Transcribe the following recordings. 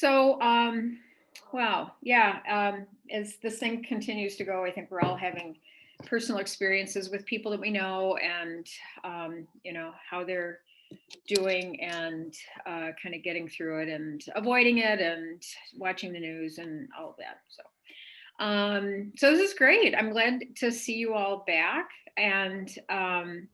So, wow, yeah. As this thing continues to go, I think we're all having personal experiences with people that we know, and how they're doing, and kind of getting through it, and avoiding it, and watching the news, and all of that. So this is great. I'm glad to see you all back, and um,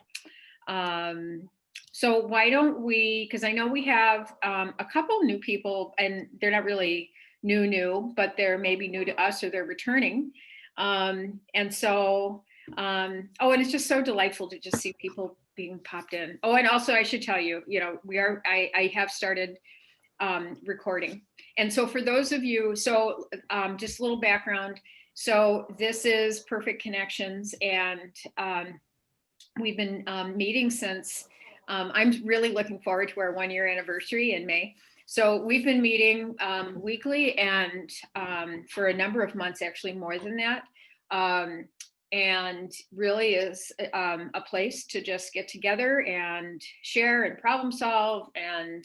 so why don't we, because I know we have a couple new people, and they're not really new, but they're maybe new to us, or they're returning. And so, oh, and it's just so delightful to just see people being popped in. Oh, and also I should tell you, I have started recording. And so for those of you, just a little background. So this is Perfect Connections, and we've been meeting since, I'm really looking forward to our 1 year anniversary in May. So we've been meeting weekly, and for a number of months, actually more than that. And really is a place to just get together and share and problem solve and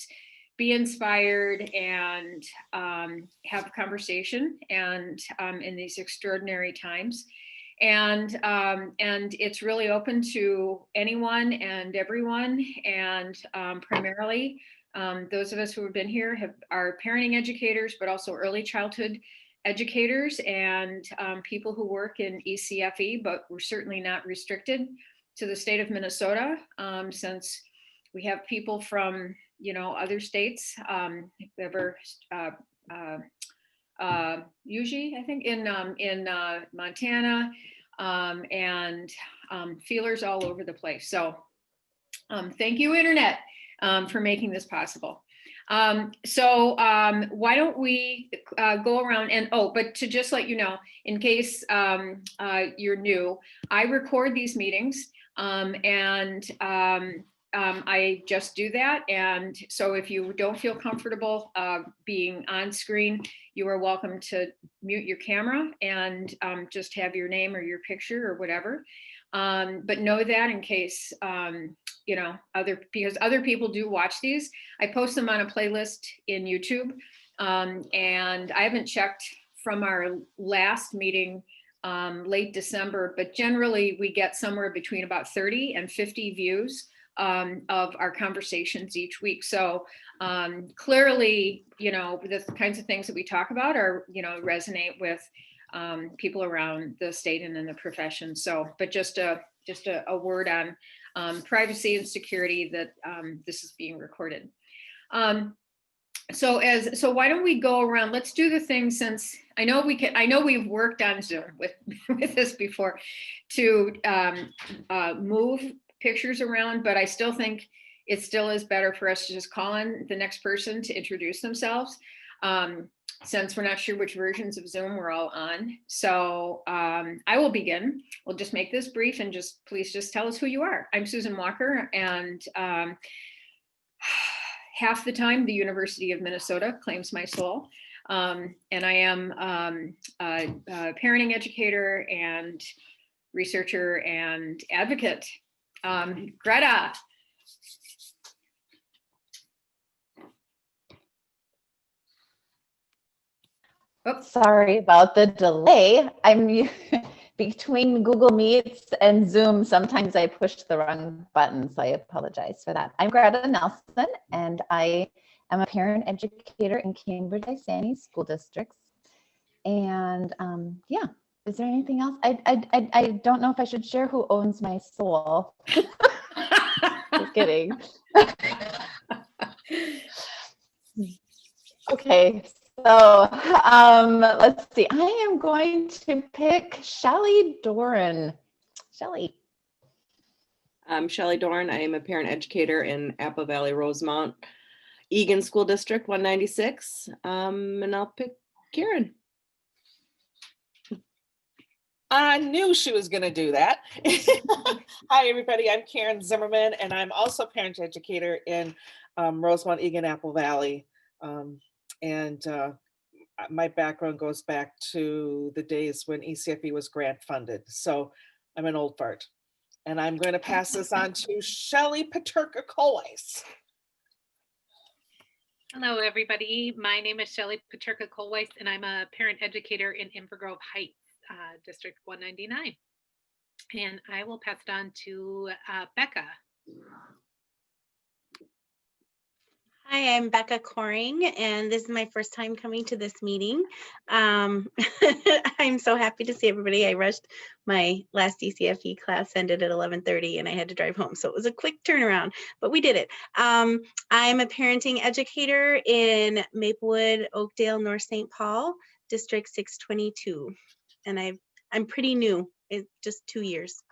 be inspired, and have a conversation, and in these extraordinary times. And it's really open to anyone and everyone, and primarily those of us who have been here are parenting educators, but also early childhood educators, and people who work in ECFE, but we're certainly not restricted to the state of Minnesota, since we have people from other states. Usually, I think in Montana, and feelers all over the place. So thank you, Internet, for making this possible. Why don't we go around and, but to just let you know, in case you're new, I record these meetings, and I just do that. And so if you don't feel comfortable being on screen, you are welcome to mute your camera and just have your name or your picture or whatever. But know that in case, because other people do watch these. I post them on a playlist in YouTube. And I haven't checked from our last meeting late December, but generally we get somewhere between about 30 and 50 views of our conversations each week. So clearly, the kinds of things that we talk about are, resonate with people around the state and in the profession. So, but just a word on privacy and security, that this is being recorded. So why don't we go around? Let's do the thing, since I know we've worked on Zoom with this before, to move pictures around, but I still think it still is better for us to just call on the next person to introduce themselves, since we're not sure which versions of Zoom we're all on. So I will begin. We'll just make this brief, and please just tell us who you are. I'm Susan Walker, and half the time the University of Minnesota claims my soul. And I am a parenting educator and researcher and advocate. Greta. Oops, sorry about the delay. I'm between Google Meets and Zoom. Sometimes I push the wrong button, so I apologize for that. I'm Greta Nelson, and I am a parent educator in Cambridge-Isani School Districts. And yeah, is there anything else? I don't know if I should share who owns my soul. Just kidding. Okay, so let's see. I am going to pick Shelley Doran. Shelley. I'm Shelley Doran. I am a parent educator in Apple Valley Rosemount, Egan School District 196. And I'll pick Karen. I knew she was going to do that. Hi, everybody. I'm Karen Zimmerman, and I'm also a parent educator in Rosemount, Egan, Apple Valley. My background goes back to the days when ECFE was grant funded. So I'm an old fart. And I'm going to pass this on to Shelley Paterka-Coles. Hello, everybody. My name is Shelley Paterka Colweiss, and I'm a parent educator in Inver Grove Heights, District 199. And I will pass it on to Becca. Hi, I'm Becca Coring, and this is my first time coming to this meeting. I'm so happy to see everybody. I rushed my last DCFE class, ended at 11:30, and I had to drive home, so it was a quick turnaround, but we did it. I'm a parenting educator in Maplewood, Oakdale, North St. Paul, District 622, and I'm pretty new. It's just 2 years.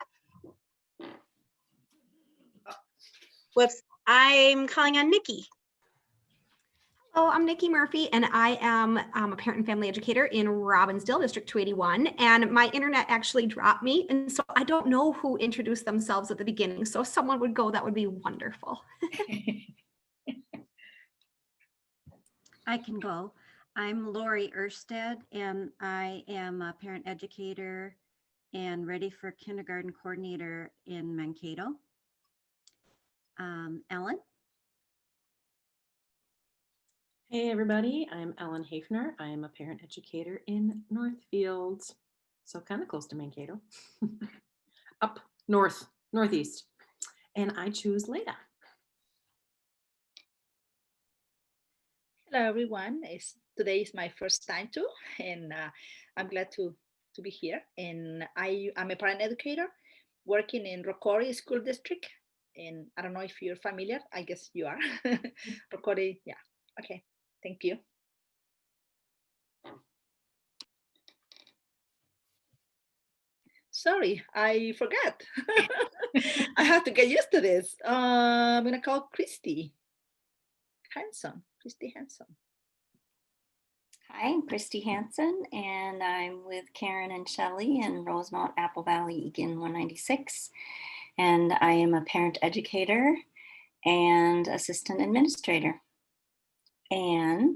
Whoops, I'm calling on Nikki. Oh, I'm Nikki Murphy, and I am a parent and family educator in Robbinsdale, District 281. And my internet actually dropped me, and so I don't know who introduced themselves at the beginning. So if someone would go, that would be wonderful. I can go. I'm Lori Ersted, and I am a parent educator and ready for kindergarten coordinator in Mankato. Ellen? Hey everybody, I'm Ellen Hafner. I am a parent educator in Northfield, so kind of close to Mankato, up northeast, and I choose Leda. Hello everyone, today is my first time too, and I'm glad to be here. And I'm a parent educator working in Rocori School District, and I don't know if you're familiar, I guess you are. Rocori, yeah, okay. Thank you. Sorry, I forgot. I have to get used to this. I'm gonna call Christy Hanson. Christy Hanson. Hi, I'm Christy Hanson, and I'm with Karen and Shelley in Rosemount, Apple Valley, Egan 196. And I am a parent educator and assistant administrator. And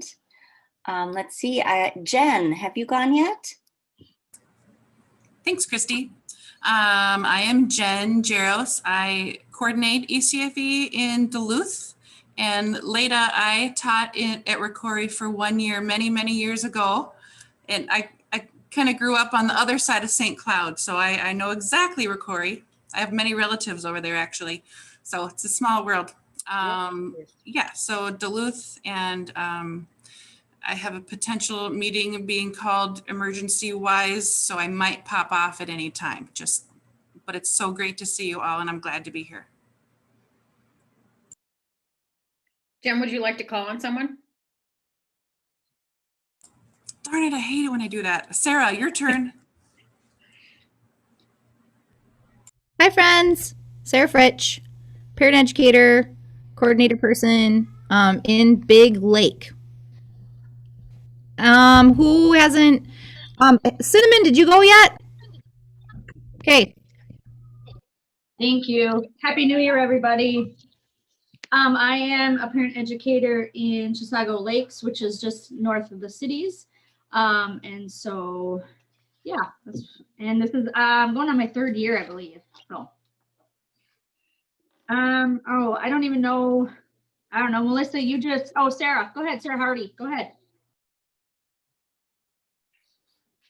let's see, Jen, have you gone yet? Thanks, Christy. I am Jen Jaros. I coordinate ECFE in Duluth, and Leda, I taught at Rocori for 1 year, many years ago. And I kind of grew up on the other side of St. Cloud, so I know exactly Rocori. I have many relatives over there, actually. So it's a small world. Yeah, so Duluth, and I have a potential meeting being called emergency wise, so I might pop off at any time. But it's so great to see you all, and I'm glad to be here. Jen, would you like to call on someone? Darn it, I hate it when I do that. Sarah, your turn. Hi friends, Sarah Fritsch, parent educator, coordinator person in Big Lake. Who hasn't, Cinnamon, did you go yet? Okay. Thank you. Happy New Year, everybody. I am a parent educator in Chisago Lakes, which is just north of the cities. And so, yeah, and this is going on my 3rd year, I believe. So, oh, I don't even know. I don't know, Melissa, you just, oh, Sarah, go ahead, Sarah Hardy, go ahead.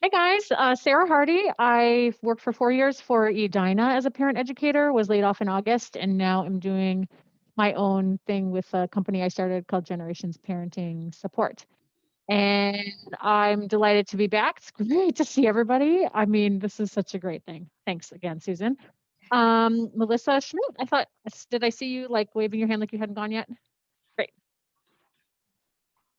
Hey guys, Sarah Hardy. I've worked for 4 years for Edina as a parent educator, was laid off in August, and now I'm doing my own thing with a company I started called Generations Parenting Support. And I'm delighted to be back. It's great to see everybody. I mean, this is such a great thing. Thanks again, Susan. Melissa Schmidt, did I see you like waving your hand like you hadn't gone yet? Great.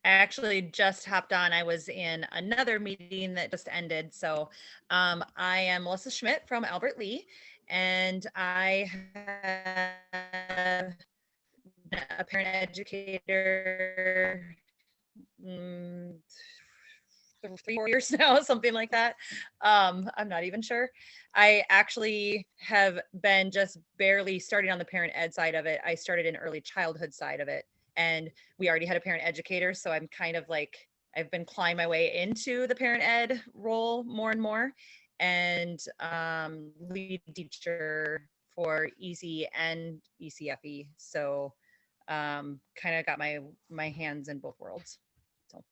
I actually just hopped on. I was in another meeting that just ended. So I am Melissa Schmidt from Albert Lee, and I have been a parent educator 3 or 4 years now, something like that. I'm not even sure. I actually have been just barely starting on the parent ed side of it. I started in early childhood side of it, and we already had a parent educator. So I'm kind of like, I've been climbing my way into the parent ed role more and more, and lead teacher for EC and ECFE. So kind of got my hands in both worlds. So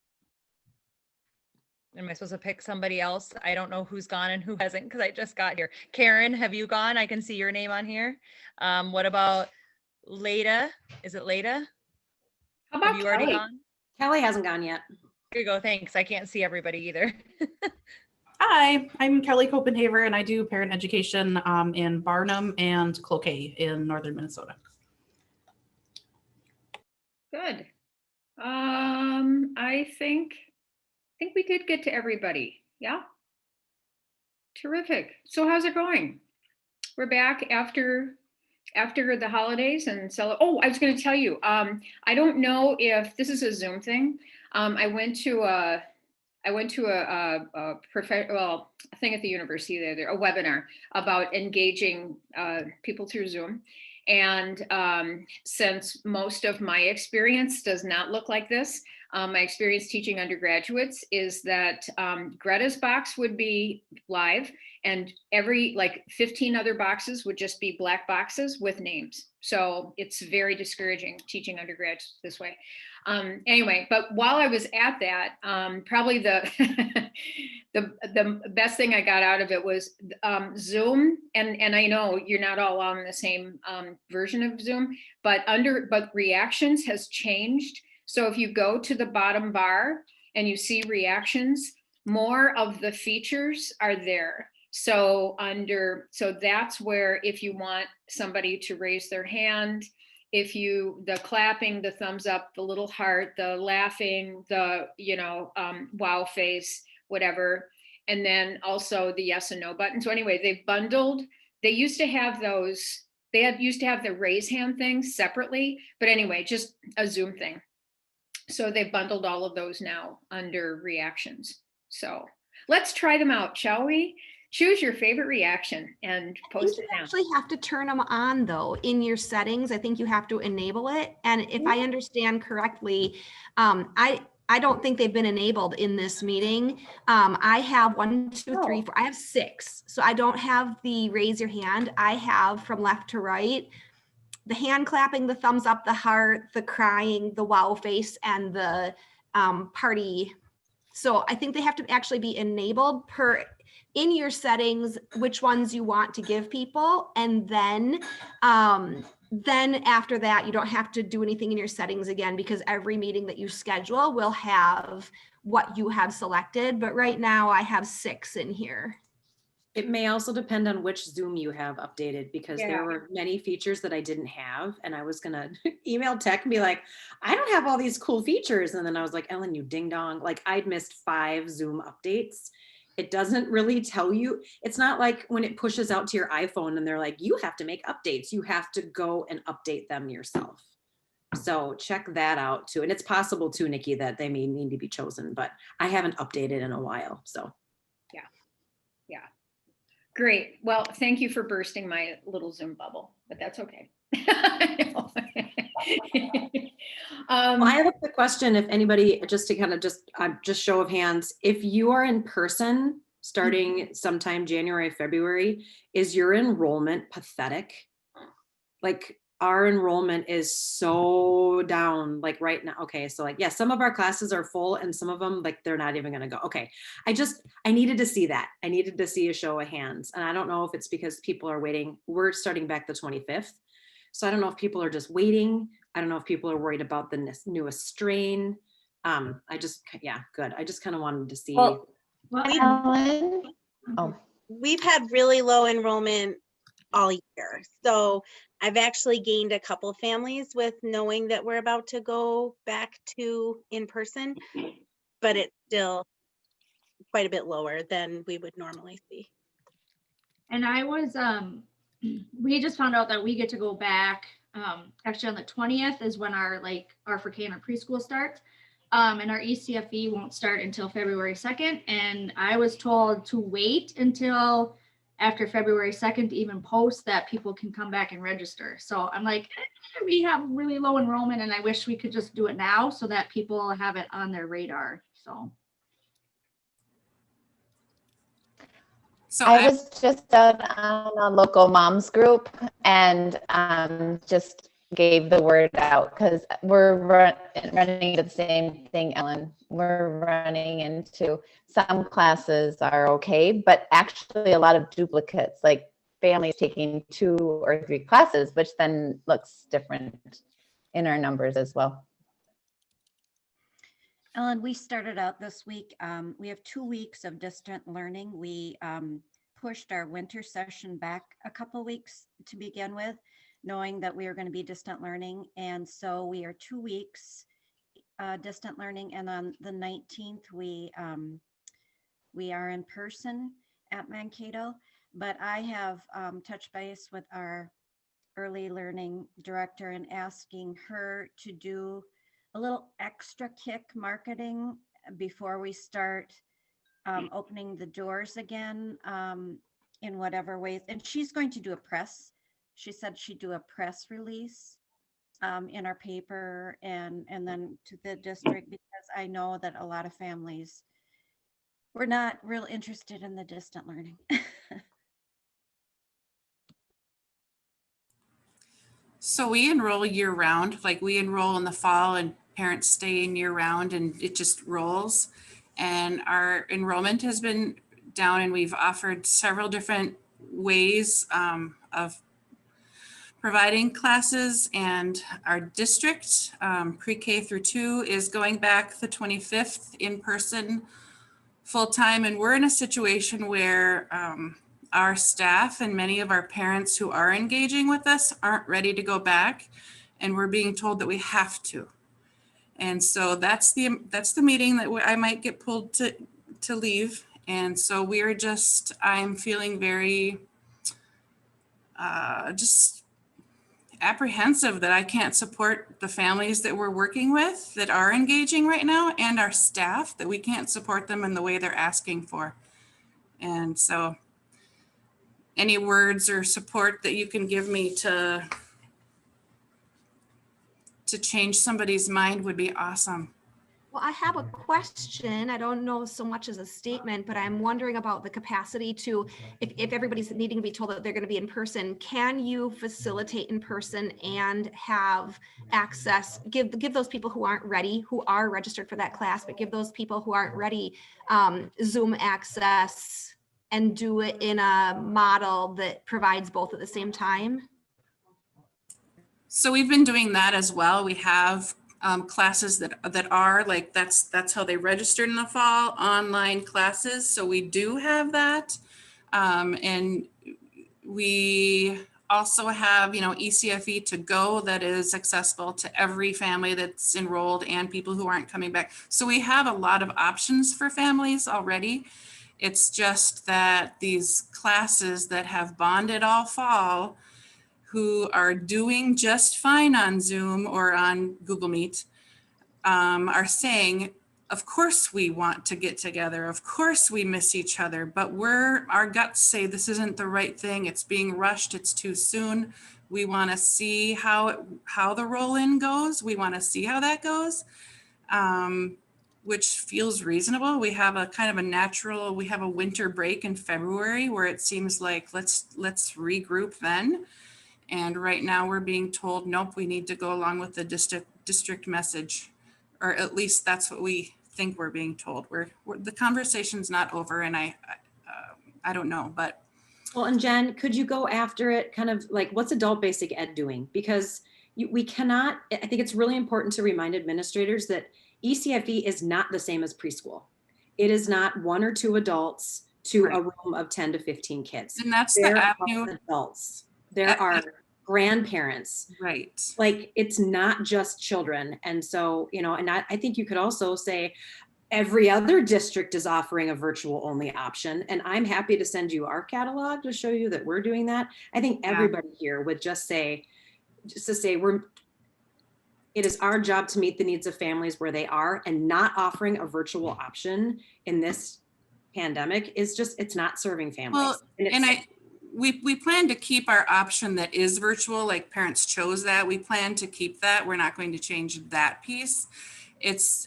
am I supposed to pick somebody else? I don't know who's gone and who hasn't because I just got here. Karen, have you gone? I can see your name on here. What about Leda? Is it Leda? How about Have you already Kelly? gone? Kelly hasn't gone yet. Here you go. Thanks. I can't see everybody either. Hi, I'm Kelly Copenhaver, and I do parent education in Barnum and Cloquet in northern Minnesota. Good. I think we did get to everybody. Yeah. Terrific. So how's it going? We're back after the holidays and oh, I was going to tell you. I don't know if this is a Zoom thing. I went to a thing at the university there, a webinar about engaging people through Zoom. And since most of my experience does not look like this, my experience teaching undergraduates is that Greta's box would be live and every 15 other boxes would just be black boxes with names. So it's very discouraging teaching undergraduates this way. Anyway, but while I was at that, probably the the best thing I got out of it was Zoom, and I know you're not all on the same version of Zoom, but reactions has changed. So if you go to the bottom bar and you see reactions, more of the features are there. So that's where if you want somebody to raise their hand, the clapping, the thumbs up, the little heart, the laughing, the, wow face, whatever. And then also the yes and no button. So anyway, they used to have those, used to have the raise hand things separately, but anyway, just a Zoom thing. So they've bundled all of those now under reactions. So let's try them out, shall we? Choose your favorite reaction and post it You down. actually have to turn them on though in your settings. I think you have to enable it. And if I understand correctly, I don't think they've been enabled in this meeting. I have 1, 2, 3, 4. I have 6. So I don't have the raise your hand. I have from left to right, the hand clapping, the thumbs up, the heart, the crying, the wow face, and the party. So I think they have to actually be enabled in your settings, which ones you want to give people. And then after that, you don't have to do anything in your settings again, because every meeting that you schedule will have what you have selected. But right now I have 6 in here. It may also depend on which Zoom you have updated, because there were many features that I didn't have, and I was gonna email tech and be like, I don't have all these cool features. And then I was like, Ellen, you ding dong. Like I'd missed 5 Zoom updates. It doesn't really tell you. It's not like when it pushes out to your iPhone and they're like, you have to make updates. You have to go and update them yourself. So check that out too. And it's possible too, Nikki, that they may need to be chosen, but I haven't updated in a while. So yeah. Great. Well, thank you for bursting my little Zoom bubble, but that's okay. Well, I have a quick question. If anybody, just to kind of just show of hands, if you are in person starting sometime January, February, is your enrollment pathetic? Like our enrollment is so down, like right now. Okay, so like, yeah, some of our classes are full and some of them, like they're not even gonna go. Okay, I needed to see that. I needed to see a show of hands. And I don't know if it's because people are waiting. We're starting back the 25th. So I don't know if people are just waiting. I don't know if people are worried about the newest strain. Good. I just kind of wanted to see. We've had really low enrollment all year. So I've actually gained a couple of families with knowing that we're about to go back to in person, but it's still quite a bit lower than we would normally see. And I was, we just found out that we get to go back, actually on the 20th is when our R4K and our preschool starts. And our ECFE won't start until February 2nd. And I was told to wait until after February 2nd to even post that people can come back and register. So I'm like, we have really low enrollment and I wish we could just do it now so that people have it on their radar. So I was just out on a local moms group and just gave the word out, because we're running into the same thing, Ellen. We're running into some classes are okay, but actually a lot of duplicates, like families taking 2 or 3 classes, which then looks different in our numbers as well. Ellen, we started out this week. We have 2 weeks of distant learning. We pushed our winter session back a couple weeks to begin with, knowing that we are going to be distant learning. And so we are 2 weeks distant learning. And on the 19th, we are in person at Mankato. But I have touched base with our early learning director and asking her to do a little extra kick marketing before we start opening the doors again in whatever ways. And she's going to do a press. She said she'd do a press release in our paper and then to the district, because I know that a lot of families were not real interested in the distant learning. So we enroll year round, like we enroll in the fall and parents stay in year round and it just rolls. And our enrollment has been down and we've offered several different ways of providing classes, and our district pre-K through 2 is going back the 25th in person full-time. And we're in a situation where our staff and many of our parents who are engaging with us aren't ready to go back, and we're being told that we have to. And so that's the meeting that I might get pulled to leave. And so we're just, I'm feeling very just apprehensive that I can't support the families that we're working with that are engaging right now, and our staff, that we can't support them in the way they're asking for. And so any words or support that you can give me to change somebody's mind would be awesome. Well, I have a question. I don't know so much as a statement, but I'm wondering about the capacity to, if everybody's needing to be told that they're going to be in person, can you facilitate in person and have access, give those people who aren't ready, who are registered for that class, but give those people who aren't ready Zoom access and do it in a model that provides both at the same time? So we've been doing that as well. We have classes that are like, that's how they registered in the fall, online classes. So we do have that. And we also have, ECFE to go that is accessible to every family that's enrolled and people who aren't coming back. So we have a lot of options for families already. It's just that these classes that have bonded all fall, who are doing just fine on Zoom or on Google Meet, are saying, of course we want to get together, of course we miss each other, but our guts say this isn't the right thing, it's being rushed, it's too soon. We want to see how the roll-in goes, we want to see how that goes, which feels reasonable. We have a kind of we have a winter break in February where it seems like let's regroup then. And right now we're being told, nope, we need to go along with the district message, or at least that's what we think we're being told. The conversation's not over, and I don't know, but. Well, and Jen, could you go after it kind of like, what's adult basic ed doing? Because we cannot, I think it's really important to remind administrators that ECFE is not the same as preschool. It is not 1 or 2 adults to a room of 10 to 15 kids. And that's there the are avenue. adults. There are grandparents. Right. Like, it's not just children. And so, and I think you could also say every other district is offering a virtual only option. And I'm happy to send you our catalog to show you that we're doing that. I think everybody here would just say it is our job to meet the needs of families where they are, and not offering a virtual option in this pandemic is just, it's not serving families. Well, we plan to keep our option that is virtual, like parents chose that. We plan to keep that. We're not going to change that piece. It's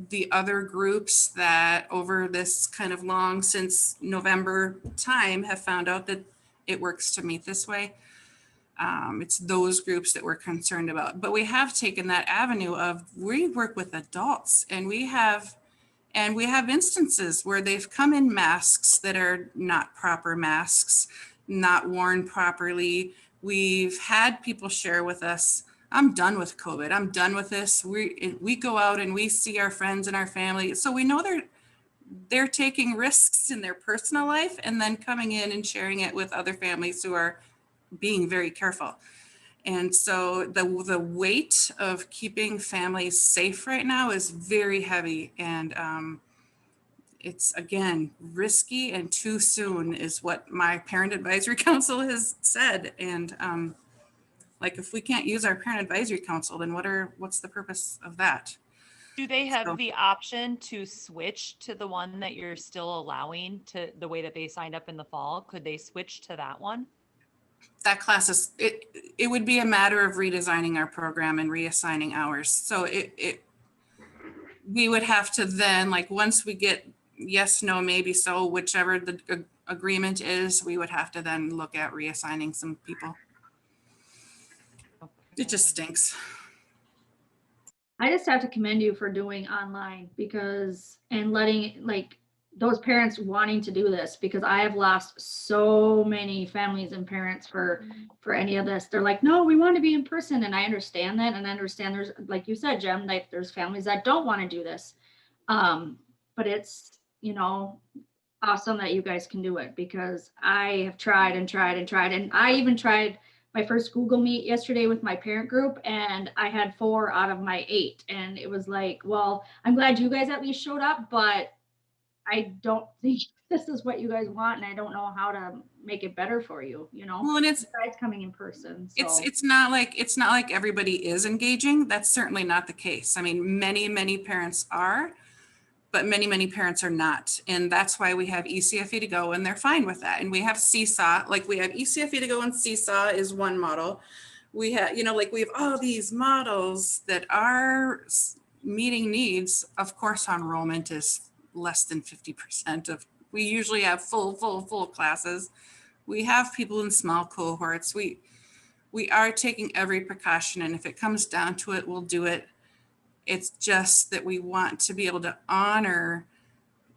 the other groups that over this kind of long, since November time, have found out that it works to meet this way. It's those groups that we're concerned about. But we have taken that avenue of, we work with adults, and we have instances where they've come in masks that are not proper masks, not worn properly. We've had people share with us, I'm done with COVID. I'm done with this. We go out and we see our friends and our family. So we know they're taking risks in their personal life and then coming in and sharing it with other families who are being very careful. And so the weight of keeping families safe right now is very heavy. And it's, again, risky and too soon is what my parent advisory council has said. And like, if we can't use our parent advisory council, then what's the purpose of that? Do they have the option to switch to the one that you're still allowing, to the way that they signed up in the fall? Could they switch to that one? That class is, it would be a matter of redesigning our program and reassigning hours. So we would have to then, like, once we get yes, no, maybe so, whichever the agreement is, we would have to then look at reassigning some people. It just stinks. I just have to commend you for doing online and letting, like, those parents wanting to do this, because I have lost so many families and parents for any of this. They're like, no, we want to be in person. And I understand that. And I understand there's, like you said, Jem, like, there's families that don't want to do this. But it's, awesome that you guys can do it, because I have tried and tried and tried. And I even tried my first Google Meet yesterday with my parent group, and I had 4 out of my 8. And it was like, well, I'm glad you guys at least showed up, but I don't think this is what you guys want. And I don't know how to make it better for you, Well, and it's besides coming in person. So. It's not like everybody is engaging. That's certainly not the case. I mean, many parents are, but many parents are not. And that's why we have ECFE to go, and they're fine with that. And we have Seesaw, like we have ECFE to go, and Seesaw is one model. We have, we have all these models that are meeting needs. Of course, enrollment is less than 50% of, we usually have full classes. We have people in small cohorts. We are taking every precaution. And if it comes down to it, we'll do it. It's just that we want to be able to honor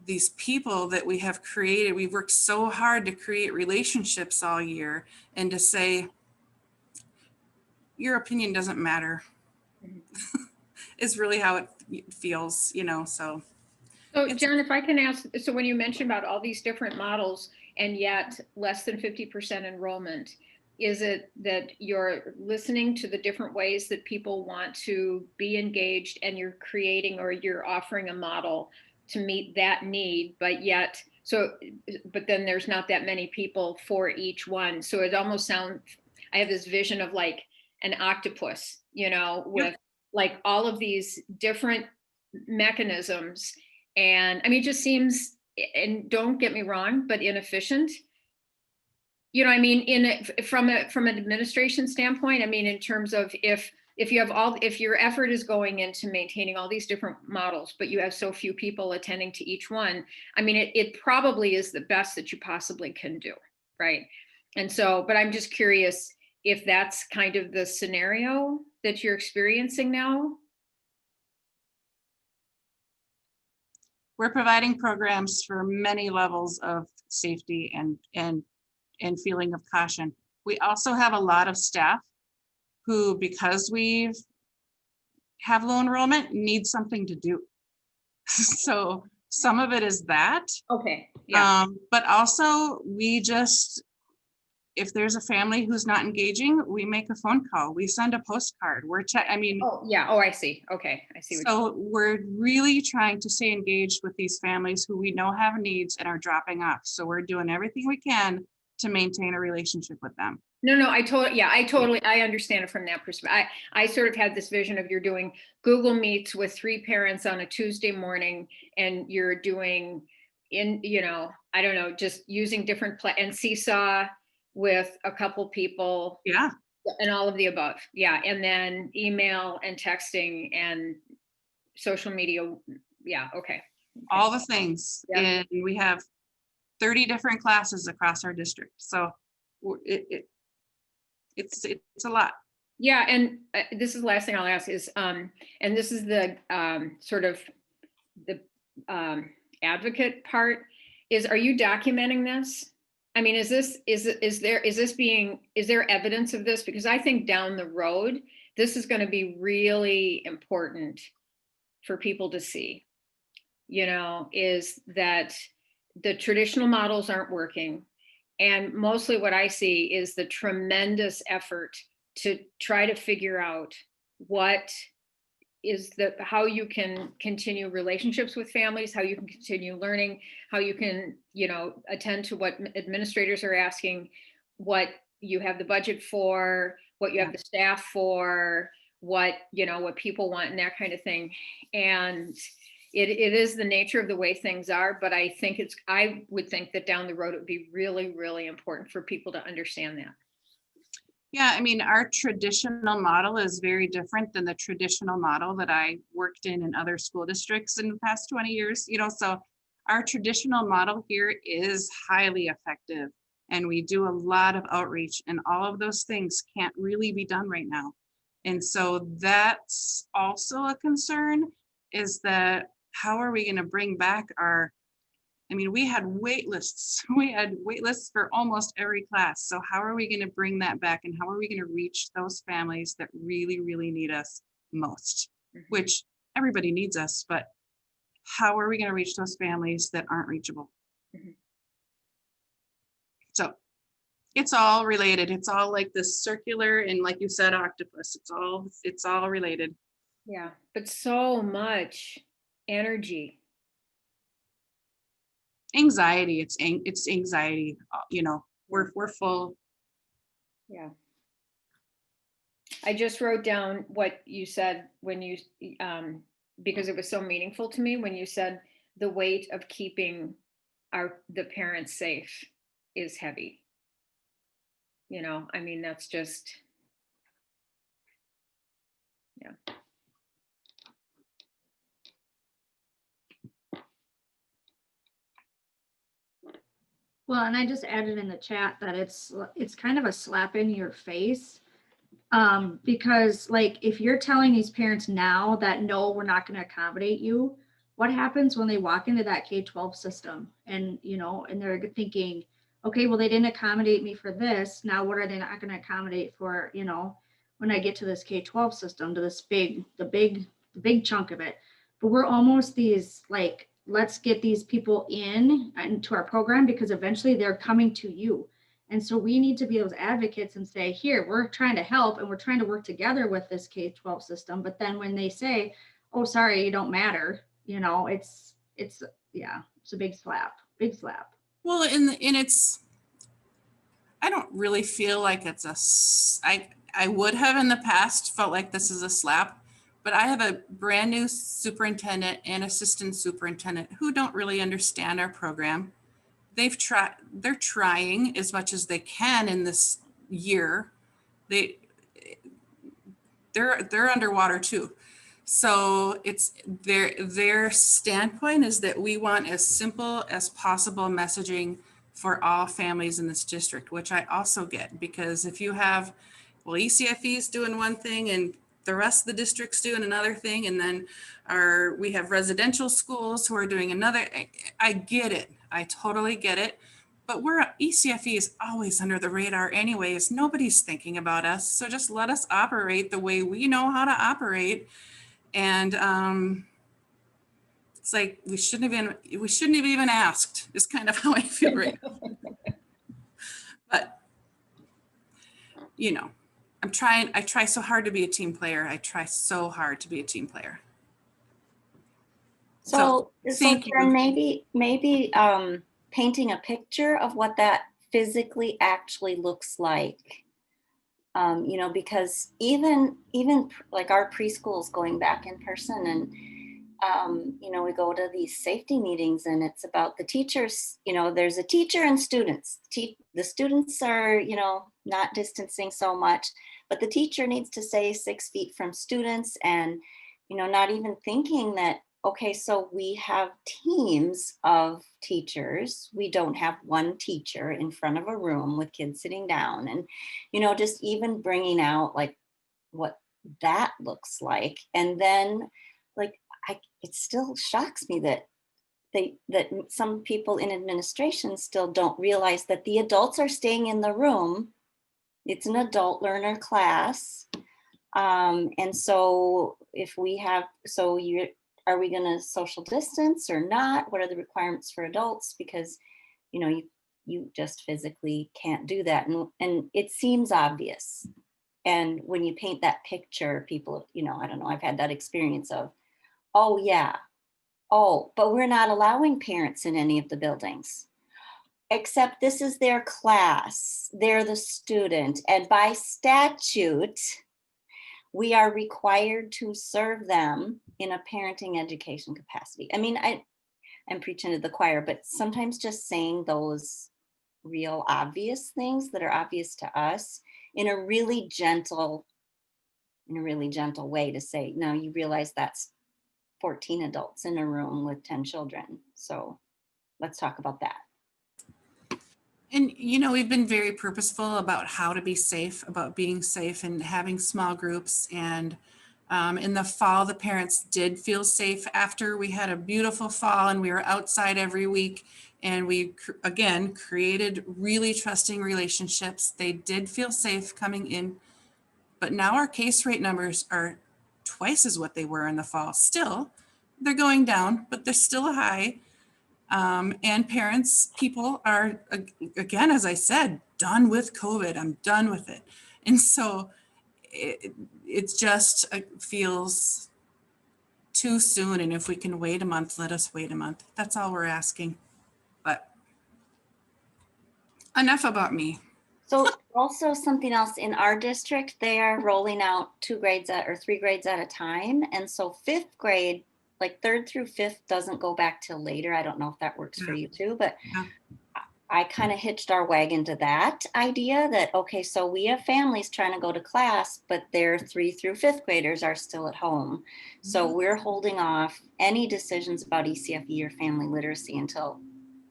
these people that we have created. We've worked so hard to create relationships all year, and to say, your opinion doesn't matter is really how it feels, so. So Jen, if I can ask, so when you mentioned about all these different models and yet less than 50% enrollment, is it that you're listening to the different ways that people want to be engaged, and you're creating, or you're offering a model to meet that need, but then there's not that many people for each one. So it almost sounds, I have this vision of like an octopus, with like all of these different mechanisms. And I mean, it just seems, and don't get me wrong, but inefficient. I mean, from an administration standpoint, I mean, in terms of if your effort is going into maintaining all these different models, but you have so few people attending to each one, I mean, it probably is the best that you possibly can do, right? And so, but I'm just curious if that's kind of the scenario that you're experiencing now. We're providing programs for many levels of safety and feeling of caution. We also have a lot of staff who, because we have low enrollment, need something to do. So some of it is that. Okay. Yeah. But also if there's a family who's not engaging, we make a phone call. We send a postcard. Oh, yeah. Oh, I see. Okay. I see. So we're really trying to stay engaged with these families who we know have needs and are dropping off. So we're doing everything we can to maintain a relationship with them. No, I understand it from that perspective. I sort of had this vision of, you're doing Google Meets with 3 parents on a Tuesday morning, and you're doing I don't know, just using different and Seesaw with a couple people. Yeah. And all of the above. Yeah. And then email and texting and social media. Yeah. Okay. All the things. Yep. And we have 30 different classes across our district. So it's a lot. Yeah, and this is the last thing I'll ask is, and this is the sort of the advocate part is, are you documenting this? I mean, is there evidence of this? Because I think down the road, this is going to be really important for people to see, is that the traditional models aren't working. And mostly what I see is the tremendous effort to try to figure out what is how you can continue relationships with families, how you can continue learning, how you can, attend to what administrators are asking, what you have the budget for, what you have the staff for, what people want and that kind of thing. And it is the nature of the way things are, but I would think that down the road, it would be really, really important for people to understand that. Yeah, I mean, our traditional model is very different than the traditional model that I worked in other school districts in the past 20 years, so our traditional model here is highly effective, and we do a lot of outreach, and all of those things can't really be done right now. And so that's also a concern, is that how are we going to bring back we had wait lists. We had wait lists for almost every class. So how are we going to bring that back? And how are we going to reach those families that really, really need us most? Which everybody needs us, but how are we going to reach those families that aren't reachable? So it's all related. It's all like this circular, and like you said, octopus. It's all related. Yeah, but so much energy. Anxiety, it's anxiety, we're full. Yeah. I just wrote down what you said when you because it was so meaningful to me when you said the weight of keeping the parents safe is heavy. That's just, yeah. Well, and I just added in the chat that it's kind of a slap in your face, because like if you're telling these parents now that no, we're not going to accommodate you, what happens when they walk into that K-12 system and and they're thinking, okay, well they didn't accommodate me for this. Now what are they not going to accommodate for? When I get to this K-12 system, to this the big chunk of it. But we're almost these like, let's get these people into our program because eventually they're coming to you. And so we need to be those advocates and say, here, we're trying to help and we're trying to work together with this K-12 system. But then when they say, oh, sorry, you don't matter, it's a big slap. Well, and it's, I don't really feel like I would have in the past felt like this is a slap, but I have a brand new superintendent and assistant superintendent who don't really understand our program. They're trying as much as they can in this year. They're underwater too. So it's their standpoint is that we want as simple as possible messaging for all families in this district, which I also get, because if you have, ECFE is doing one thing and the rest of the district's doing another thing, and then we have residential schools who are doing another. I get it. I totally get it. But ECFE is always under the radar anyways. Nobody's thinking about us. So just let us operate the way we know how to operate. And it's like we shouldn't have even asked, is kind of how I feel right now. But I try so hard to be a team player. So thank you. Karen, maybe painting a picture of what that physically actually looks like. Because even like our preschool's going back in person, and we go to these safety meetings, and it's about the teachers. There's a teacher and students. The students are not distancing so much, but the teacher needs to stay 6 feet from students, and not even thinking that okay, so we have teams of teachers. We don't have one teacher in front of a room with kids sitting down, and, just even bringing out like what that looks like. And then like, it still shocks me that some people in administration still don't realize that the adults are staying in the room. It's an adult learner class. And so are we going to social distance or not? What are the requirements for adults? Because, you just physically can't do that. And it seems obvious. And when you paint that picture, people, I don't know, I've had that experience of, oh yeah, oh, but we're not allowing parents in any of the buildings. Except this is their class, they're the student, and by statute, we are required to serve them in a parenting education capacity. I mean, I'm preaching to the choir, but sometimes just saying those real obvious things that are obvious to us in a really gentle way to say, no, you realize that's 14 adults in a room with 10 children. So let's talk about that. And, we've been very purposeful about how to be safe, about being safe and having small groups. And in the fall, the parents did feel safe after we had a beautiful fall and we were outside every week. And we, again, created really trusting relationships. They did feel safe coming in. But now our case rate numbers are twice as what they were in the fall. Still, they're going down, but they're still high. And people are, again, as I said, done with COVID. I'm done with it. And so it just feels too soon. And if we can wait a month, let us wait a month. That's all we're asking. But enough about me. So also something else in our district, they are rolling out 3 grades at a time. And so 5th grade, like 3rd through 5th doesn't go back till later. I don't know if that works for you too, but I kind of hitched our wagon to that idea that, okay, so we have families trying to go to class, but their 3 through 5th graders are still at home. So we're holding off any decisions about ECFE or family literacy until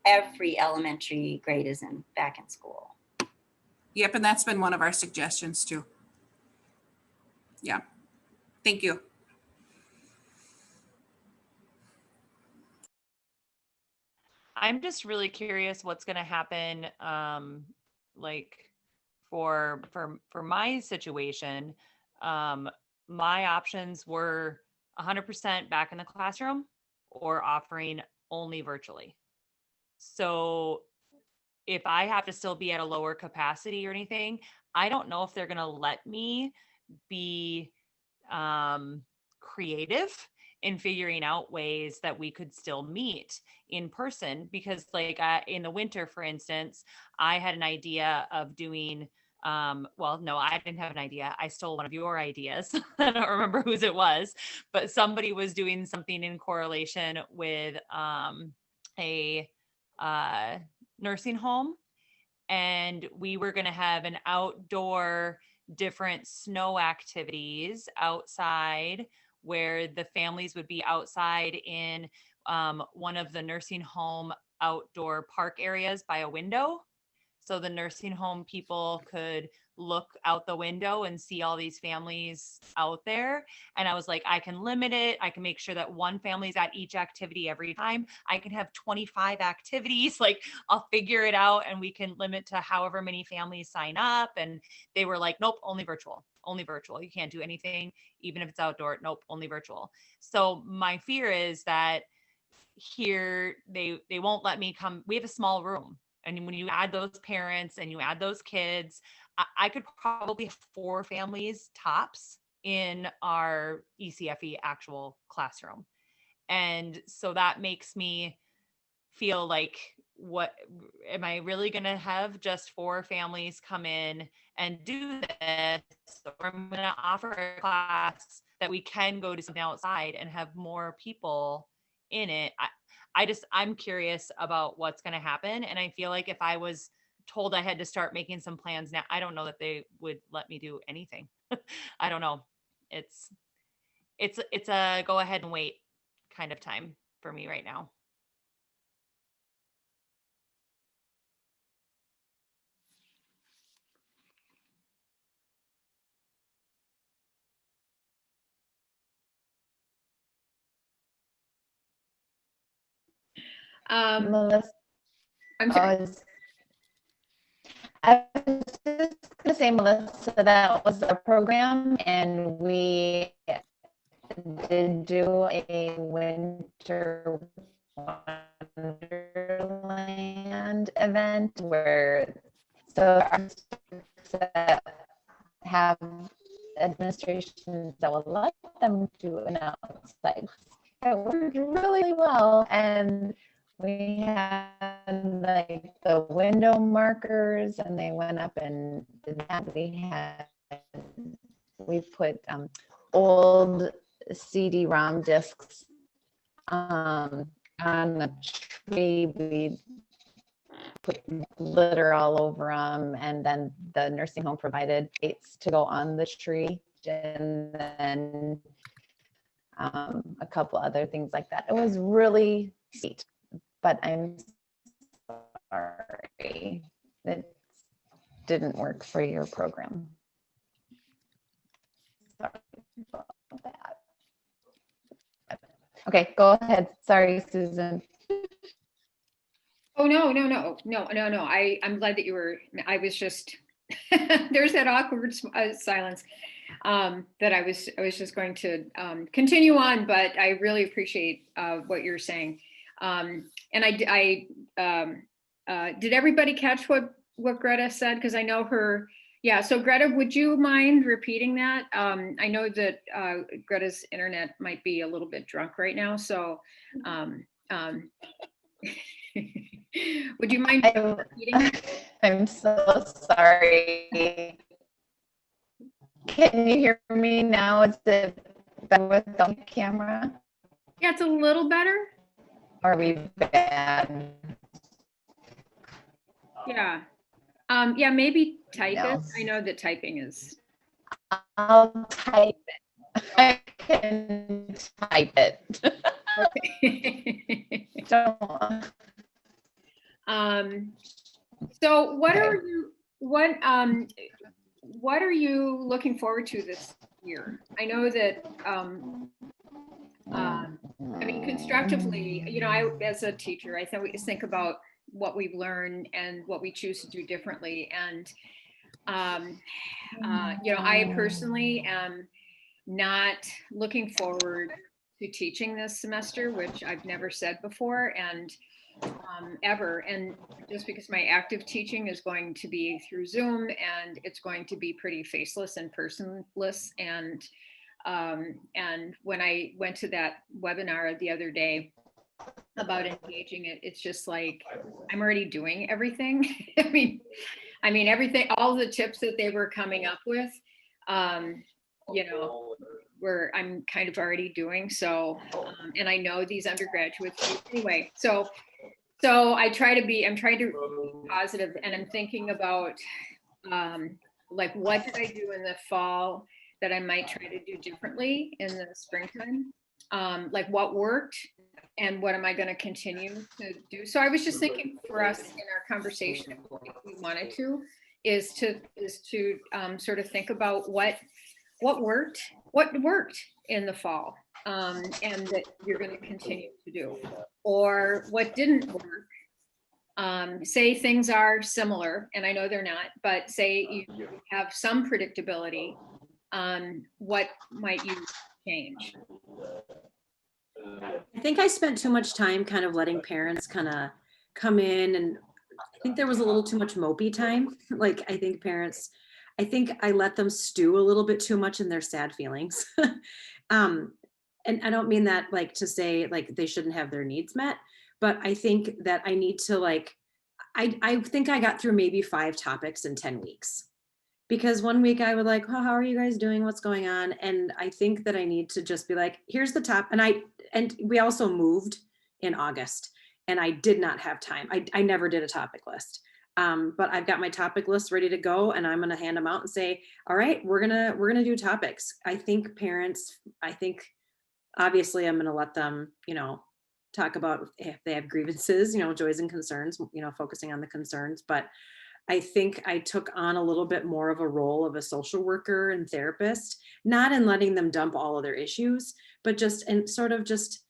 every elementary grade is back in school. Yep, and that's been one of our suggestions too. Yeah, thank you. I'm just really curious what's going to happen, like for my situation. My options were 100% back in the classroom or offering only virtually. So if I have to still be at a lower capacity or anything, I don't know if they're going to let me be creative in figuring out ways that we could still meet in person. Because like in the winter, for instance, I had an idea of doing, well, no, I didn't have an idea. I stole one of your ideas. I don't remember whose it was, but somebody was doing something in correlation with a nursing home. And we were going to have an outdoor different snow activities outside where the families would be outside in one of the nursing home outdoor park areas by a window. So the nursing home people could look out the window and see all these families out there. And I was like, I can limit it. I can make sure that one family's at each activity every time. I can have 25 activities. Like I'll figure it out and we can limit to however many families sign up. And they were like, nope, only virtual. Only virtual. You can't do anything, even if it's outdoor. Nope, only virtual. So my fear is that here they won't let me come. We have a small room. And when you add those parents and you add those kids, I could probably have 4 families tops in our ECFE actual classroom. And so that makes me feel like, what am I really going to have just 4 families come in and do this? Or I'm going to offer a class that we can go to something outside and have more people in it. I'm curious about what's going to happen. And I feel like if I was told I had to start making some plans now, I don't know that they would let me do anything. I don't know. It's a go ahead and wait kind of time for me right now. Melissa, I'm sorry. I was just gonna say, Melissa, that was our program, and we did do a winter wonderland event where our districts that have administrations that will let them do an outside. It worked really well, and we had like the window markers, and they went up and did that. We put old CD-ROM discs on the tree. We put glitter all over them, and then the nursing home provided plates to go on the tree, and then a couple other things like that. It was really sweet, but I'm sorry it didn't work for your program. Sorry about that. Okay, go ahead. Sorry, Susan. Oh, no. I'm glad that you were, I was just, there's that awkward silence that I was just going to continue on, but I really appreciate what you're saying. And did everybody catch what Greta said? Because I know her, yeah. So Greta, would you mind repeating that? I know that Greta's internet might be a little bit drunk right now. So would you mind repeating that? I'm so sorry. Can you hear me now? Is it better with the camera? Yeah, it's a little better. Are we bad? Yeah. Yeah, maybe type No. it. I know that typing is. I'll type it. I can type it. Okay. Don't. So what are you looking forward to this year? I know that I mean, constructively, you know, I as a teacher, I think about what we've learned and what we choose to do differently. And you know, I personally am not looking forward to teaching this semester, which I've never said before, and ever. And just because my active teaching is going to be through Zoom, and it's going to be pretty faceless and personless. And when I went to that webinar the other day about engaging it, it's just like I'm already doing everything. I mean everything, all the tips that they were coming up with, you know, where I'm kind of already doing. So, and I know these undergraduates anyway. So I'm trying to be positive, and I'm thinking about like, what did I do in the fall that I might try to do differently in the springtime? Like what worked and what am I going to continue to do? So I was just thinking for us in our conversation, if we wanted to, is to sort of think about what worked in the fall, and that you're going to continue to do, or what didn't work. Say things are similar, and I know they're not, but say you have some predictability. What might you change? I think I spent too much time kind of letting parents kind of come in, and I think there was a little too much mopey time. Like I think I let them stew a little bit too much in their sad feelings. And I don't mean that like to say like they shouldn't have their needs met, but I think that I need to like, I think I got through maybe 5 topics in 10 weeks. Because one week I would like, oh, how are you guys doing? What's going on? And I think that I need to just be like, here's the top. And we also moved in August, and I did not have time. I never did a topic list. But I've got my topic list ready to go, and I'm going to hand them out and say, all right, we're going to do topics. I think parents, Obviously, I'm going to let them, talk about if they have grievances, joys and concerns, focusing on the concerns. But I think I took on a little bit more of a role of a social worker and therapist, not in letting them dump all of their issues, but just in sort of just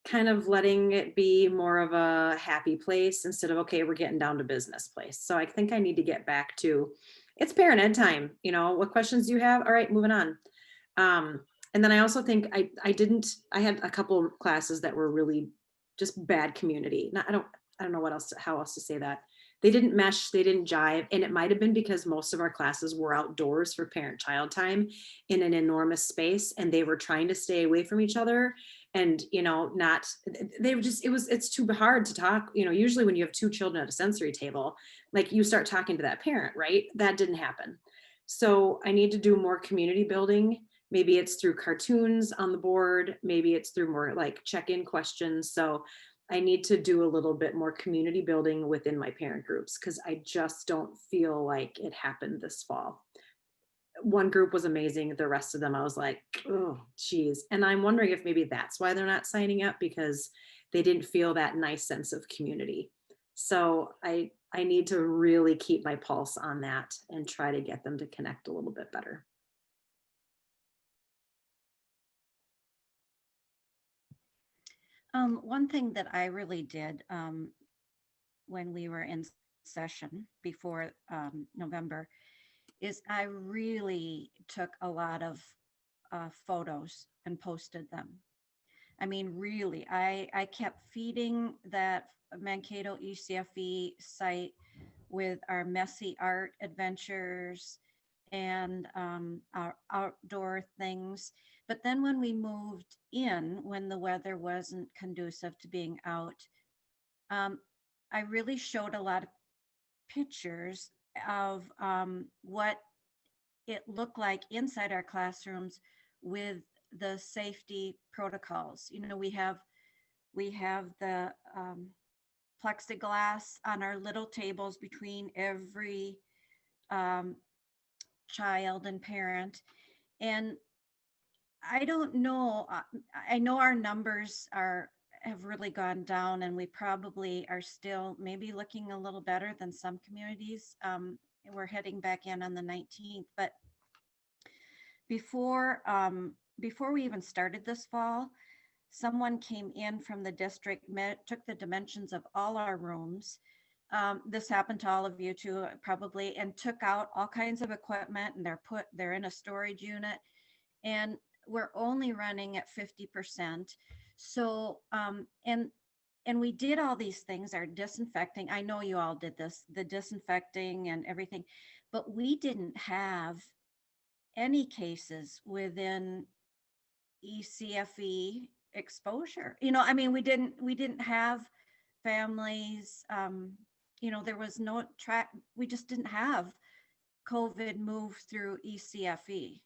kind of letting it be more of a happy place instead of, okay, we're getting down to business place. So I think I need to get back to, it's parent ed time. What questions do you have? All right, moving on. And then I also think I had a couple of classes that were really just bad community. I don't know how else to say that. They didn't mesh, they didn't jive. And it might've been because most of our classes were outdoors for parent-child time in an enormous space. And they were trying to stay away from each other. And, it's too hard to talk. Usually when you have two children at a sensory table, like you start talking to that parent, right? That didn't happen. So I need to do more community building. Maybe it's through cartoons on the board. Maybe it's through more like check-in questions. So I need to do a little bit more community building within my parent groups because I just don't feel like it happened this fall. One group was amazing. The rest of them, I was like, oh, geez. And I'm wondering if maybe that's why they're not signing up, because they didn't feel that nice sense of community. So I need to really keep my pulse on that and try to get them to connect a little bit better. One thing that I really did when we were in session before November is I really took a lot of photos and posted them. I mean, really, I kept feeding that Mankato ECFE site with our messy art adventures and our outdoor things. But then when we moved in, when the weather wasn't conducive to being out, I really showed a lot of pictures of what it looked like inside our classrooms with the safety protocols. We have the plexiglass on our little tables between every child and parent. And I don't know, I know our numbers have really gone down, and we probably are still maybe looking a little better than some communities. We're heading back in on the 19th, but before we even started this fall, someone came in from the district, took the dimensions of all our rooms. This happened to all of you too, probably, and took out all kinds of equipment, and they're in a storage unit, and we're only running at 50%. So, and we did all these things, our disinfecting. I know you all did this, the disinfecting and everything, but we didn't have any cases within ECFE exposure. I mean, we didn't have families, there was no track, we just didn't have COVID move through ECFE.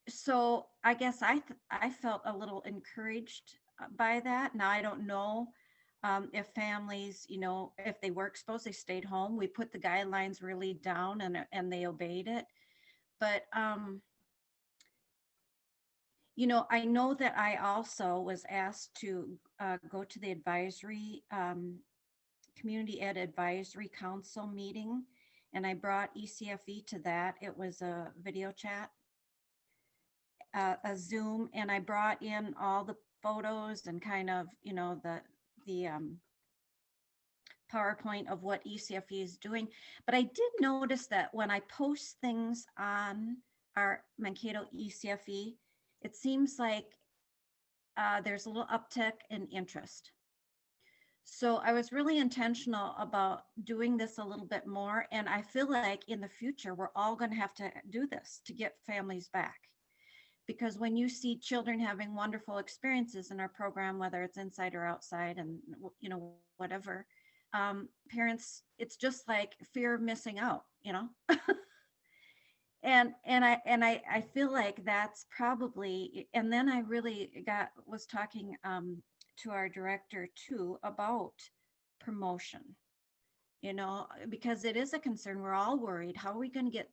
So I guess I felt a little encouraged by that. Now I don't know if families, if they were exposed, they stayed home. We put the guidelines really down and they obeyed it. But I know that I also was asked to go to the advisory Community Ed Advisory Council meeting, and I brought ECFE to that. It was a video chat, a Zoom, and I brought in all the photos and kind of, the PowerPoint of what ECFE is doing. But I did notice that when I post things on our Mankato ECFE, it seems like there's a little uptick in interest. So I was really intentional about doing this a little bit more. And I feel like in the future, we're all going to have to do this to get families back. Because when you see children having wonderful experiences in our program, whether it's inside or outside and, whatever, parents, it's just like fear of missing out, And I feel like that's probably, and then I really was talking to our director too about promotion, because it is a concern. We're all worried. How are we going to get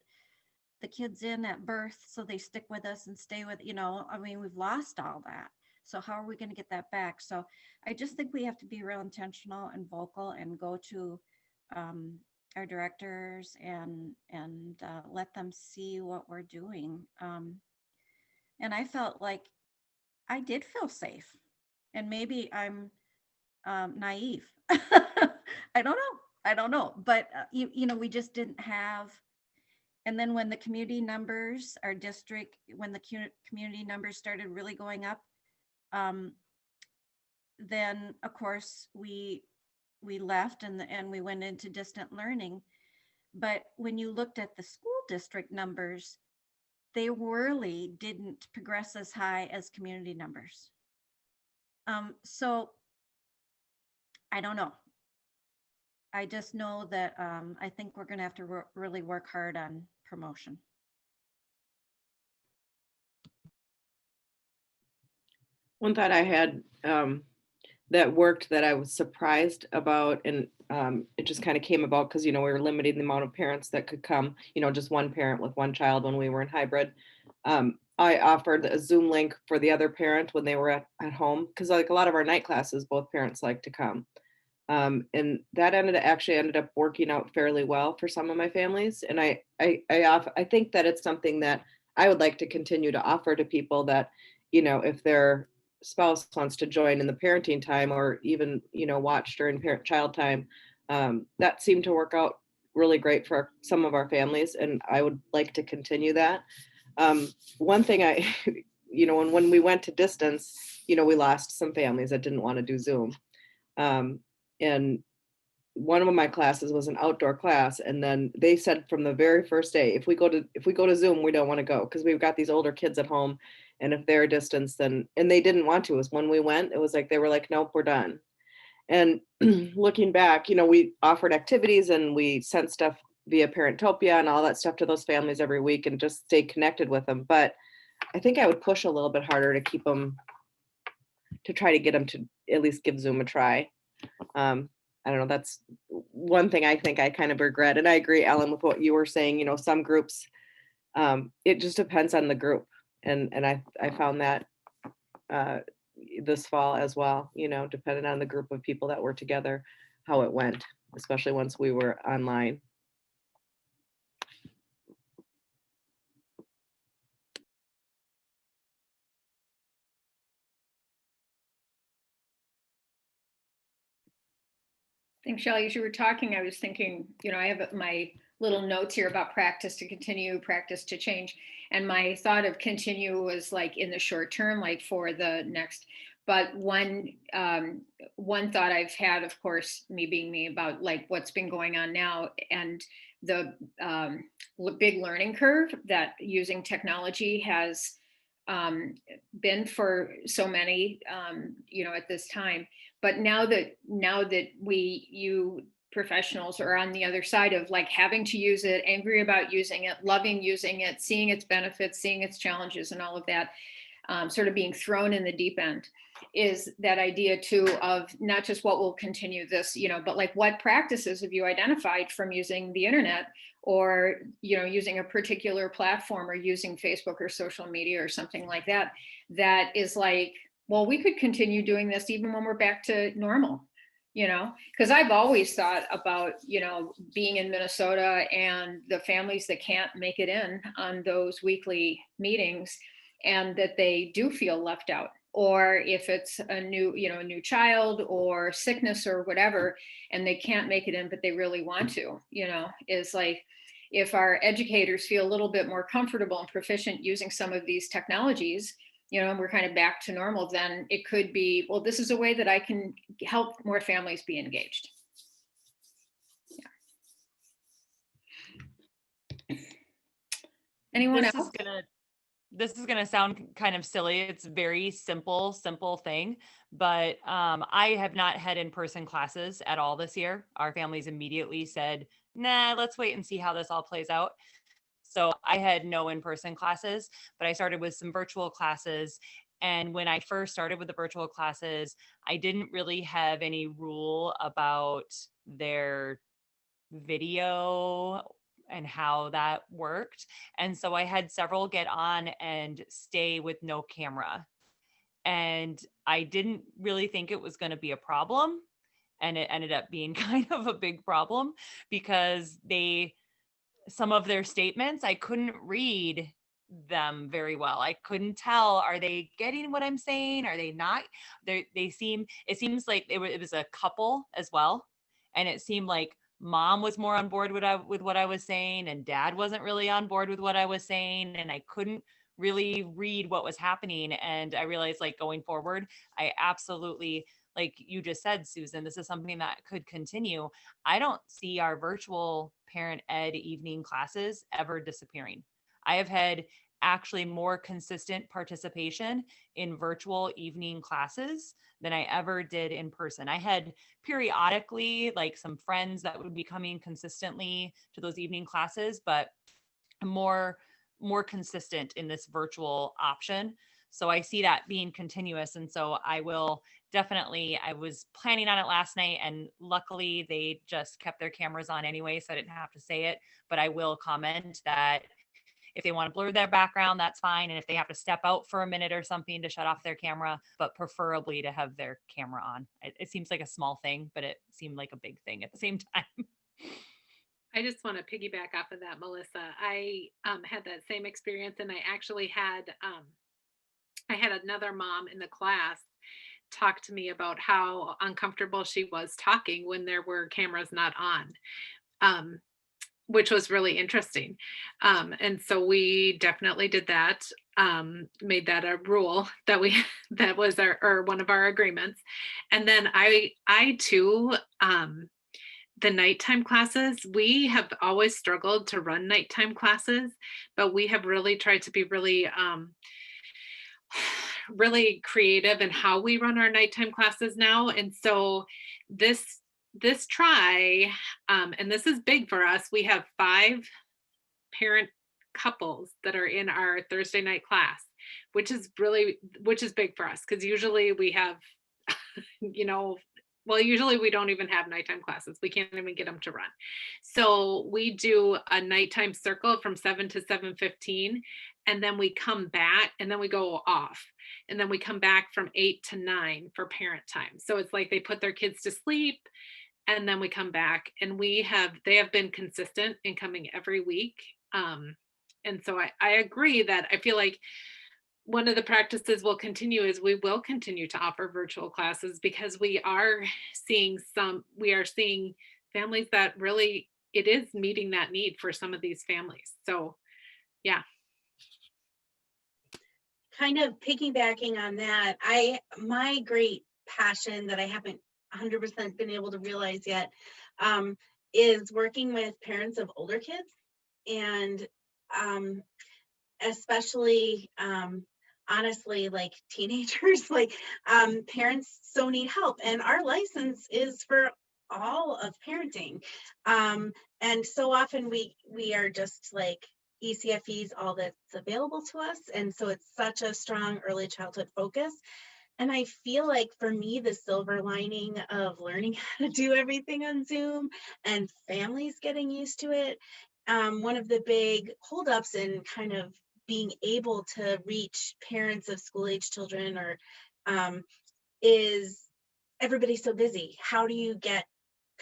the kids in at birth so they stick with us and stay with, I mean, we've lost all that. So how are we going to get that back? So I just think we have to be real intentional and vocal and go to our directors and let them see what we're doing. And I felt like I did feel safe, and maybe I'm naive. I don't know, but we just didn't have. And then when the community numbers, our district, when the community numbers started really going up, then of course we left and we went into distant learning. But when you looked at the school district numbers, they really didn't progress as high as community numbers. So I don't know. I just know that I think we're going to have to really work hard on promotion. One thought I had that worked that I was surprised about, and it just kind of came about because, we were limiting the amount of parents that could come, just one parent with one child when we were in hybrid. I offered a Zoom link for the other parent when they were at home, because like a lot of our night classes, both parents like to come. And that ended up working out fairly well for some of my families. And I think that it's something that I would like to continue to offer to people that, if their spouse wants to join in the parenting time or even, watch during parent-child time, that seemed to work out really great for some of our families. And I would like to continue that. One thing when we went to distance, we lost some families that didn't want to do Zoom. And one of my classes was an outdoor class. And then they said from the very first day, if we go to Zoom, we don't want to go because we've got these older kids at home. And if they're a distance, then, and they didn't want to. It was when we went, it was like, they were like, nope, we're done. And looking back, we offered activities and we sent stuff via Parentopia and all that stuff to those families every week and just stay connected with them. But I think I would push a little bit harder to keep them, to try to get them to at least give Zoom a try. I don't know, that's one thing I think I kind of regret. And I agree, Ellen, with what you were saying, some groups, it just depends on the group. And I found that this fall as well, depending on the group of people that were together, how it went, especially once we were online. I think, Shelley, as you were talking, I was thinking, I have my little notes here about practice to continue, practice to change. And my thought of continue was like in the short term, like for the next. But one thought I've had, of course, me being me, about like what's been going on now and the big learning curve that using technology has been for so many, at this time. But now that you professionals are on the other side of like having to use it, angry about using it, loving using it, seeing its benefits, seeing its challenges and all of that, sort of being thrown in the deep end, is that idea too of not just what will continue this, but like what practices have you identified from using the internet or, using a particular platform or using Facebook or social media or something like that, that is like, well, we could continue doing this even when we're back to normal, because I've always thought about, being in Minnesota and the families that can't make it in on those weekly meetings and that they do feel left out. Or if it's a new child or sickness or whatever, and they can't make it in, but they really want to, is like, if our educators feel a little bit more comfortable and proficient using some of these technologies, and we're kind of back to normal, then it could be, well, this is a way that I can help more families be engaged. Yeah. Anyone else? This is gonna sound kind of silly. It's a very simple thing, but I have not had in-person classes at all this year. Our families immediately said, nah, let's wait and see how this all plays out. So I had no in-person classes, but I started with some virtual classes. And when I first started with the virtual classes, I didn't really have any rule about their video and how that worked. And so I had several get on and stay with no camera. And I didn't really think it was going to be a problem. And it ended up being kind of a big problem because some of their statements, I couldn't read them very well. I couldn't tell, are they getting what I'm saying? Are they not? It seems like it was a couple as well. And it seemed like mom was more on board with what I was saying, and dad wasn't really on board with what I was saying. And I couldn't really read what was happening. And I realized, like, going forward, I absolutely, like you just said, Susan, this is something that could continue. I don't see our virtual parent ed evening classes ever disappearing. I have had actually more consistent participation in virtual evening classes than I ever did in person. I had periodically like some friends that would be coming consistently to those evening classes, but more consistent in this virtual option. So I see that being continuous. And so I will definitely, I was planning on it last night, and luckily they just kept their cameras on anyway, so I didn't have to say it, but I will comment that if they want to blur their background, that's fine. And if they have to step out for a minute or something to shut off their camera, but preferably to have their camera on. It seems like a small thing, but it seemed like a big thing at the same time. I just want to piggyback off of that, Melissa. I had that same experience, and I actually had another mom in the class talk to me about how uncomfortable she was talking when there were cameras not on, which was really interesting. And so we definitely did that, made that a rule that was one of our agreements. And then I too, the nighttime classes, we have always struggled to run nighttime classes, but we have really tried to be really creative in how we run our nighttime classes now. And so this try, and this is big for us, we have 5 parent couples that are in our Thursday night class, which is big for us, because usually we have, usually we don't even have nighttime classes. We can't even get them to run. So we do a nighttime circle from 7 to 7:15, and then we come back, and then we go off, and then we come back from 8 to 9 for parent time. So it's like they put their kids to sleep, and then we come back, and they have been consistent in coming every week. And so I agree that I feel like one of the practices we'll continue is we will continue to offer virtual classes, because we are seeing families that really, it is meeting that need for some of these families. So yeah. Kind of piggybacking on that, my great passion that I haven't 100% been able to realize yet is working with parents of older kids, and especially honestly, like teenagers, like parents so need help, and our license is for all of parenting, and so often we are just like ECFE is all that's available to us, and so it's such a strong early childhood focus. And I feel like for me, the silver lining of learning how to do everything on Zoom and families getting used to it, one of the big holdups in kind of being able to reach parents of school-age children is everybody's so busy. How do you get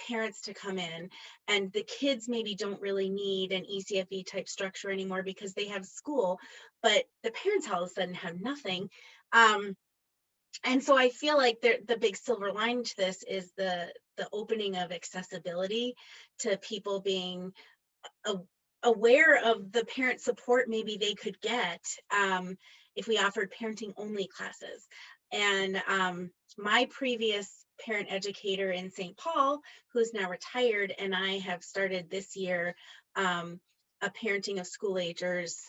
parents to come in? And the kids maybe don't really need an ECFE type structure anymore because they have school, but the parents all of a sudden have nothing. And so I feel like the big silver line to this is the opening of accessibility to people being aware of the parent support maybe they could get if we offered parenting only classes. And my previous parent educator in St. Paul, who's now retired, and I have started this year a parenting of school agers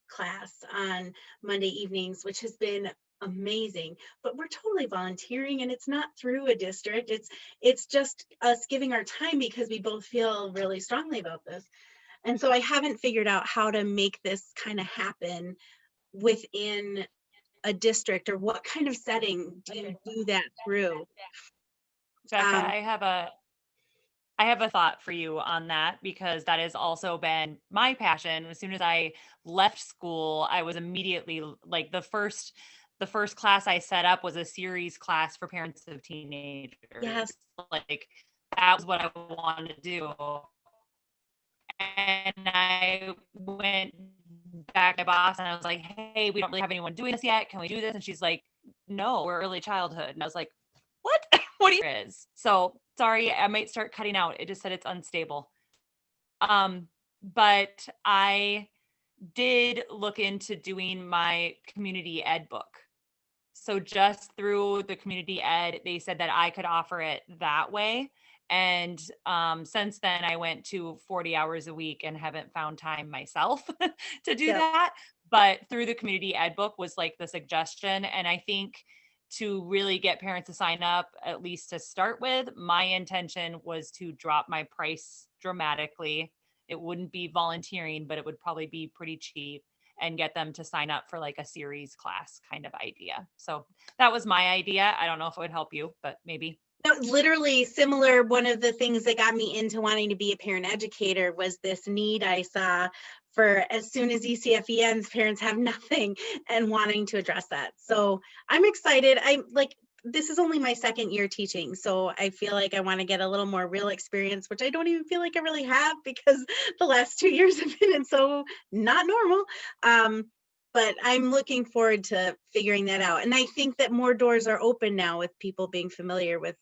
class on Monday evenings, which has been amazing. But we're totally volunteering, and it's not through a district. It's just us giving our time because we both feel really strongly about this. And so I haven't figured out how to make this kind of happen within a district, or what kind of setting do you do that through? Becca, I I have a thought for you on that, because that has also been my passion. As soon as I left school, I was immediately like the first class I set up was a series class for parents of teenagers. Yes. Like that was what I wanted to do. And I went back to my boss and I was like, hey, we don't really have anyone doing this yet. Can we do this? And she's like, no, we're early childhood. And I was like, what? What do you is? So sorry, I might start cutting out. It just said it's unstable. But I did look into doing my community ed book. So just through the community ed, they said that I could offer it that way. And since then, I went to 40 hours a week and haven't found time myself to do that. But through the community ed book was like the suggestion. And I think to really get parents to sign up, at least to start with, my intention was to drop my price dramatically. It wouldn't be volunteering, but it would probably be pretty cheap, and get them to sign up for like a series class kind of idea. So that was my idea. I don't know if it would help you, but maybe. No, literally similar. One of the things that got me into wanting to be a parent educator was this need I saw for, as soon as ECFE ends, parents have nothing, and wanting to address that. So I'm excited. I'm like, this is only my second year teaching, so I feel like I want to get a little more real experience, which I don't even feel like I really have, because the last 2 years have been so not normal. But I'm looking forward to figuring that out. And I think that more doors are open now with people being familiar with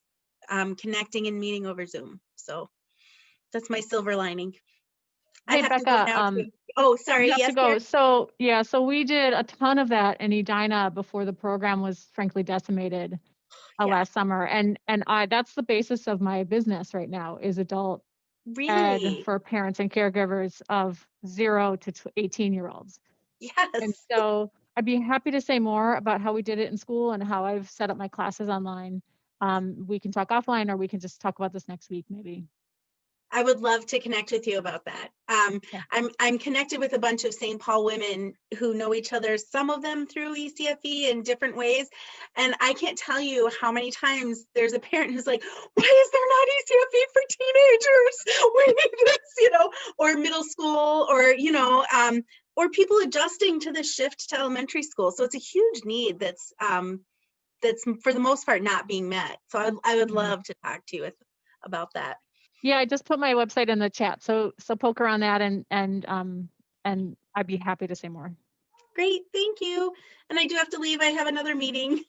connecting and meeting over Zoom. So that's my silver lining. I Hey, have to go Becca, now. Oh, sorry. you have Yes, to go. Karen? So yeah, so we did a ton of that in Edina before the program was frankly decimated last summer. And that's the basis of my business right now, is adult ed Really? for parents and caregivers of 0 to 18-year-olds. Yes. And so I'd be happy to say more about how we did it in school and how I've set up my classes online. We can talk offline, or we can just talk about this next week, maybe. I would love to connect with you about that. I'm connected with a bunch of St. Paul women who know each other, some of them through ECFE in different ways. And I can't tell you how many times there's a parent who's like, why is there not ECFE for teenagers? We need this, or middle school, or, or people adjusting to the shift to elementary school. So it's a huge need that's for the most part not being met. So I would love to talk to you about that. Yeah, I just put my website in the chat. So poke around that, and I'd be happy to say more. Great, thank you. And I do have to leave. I have another meeting.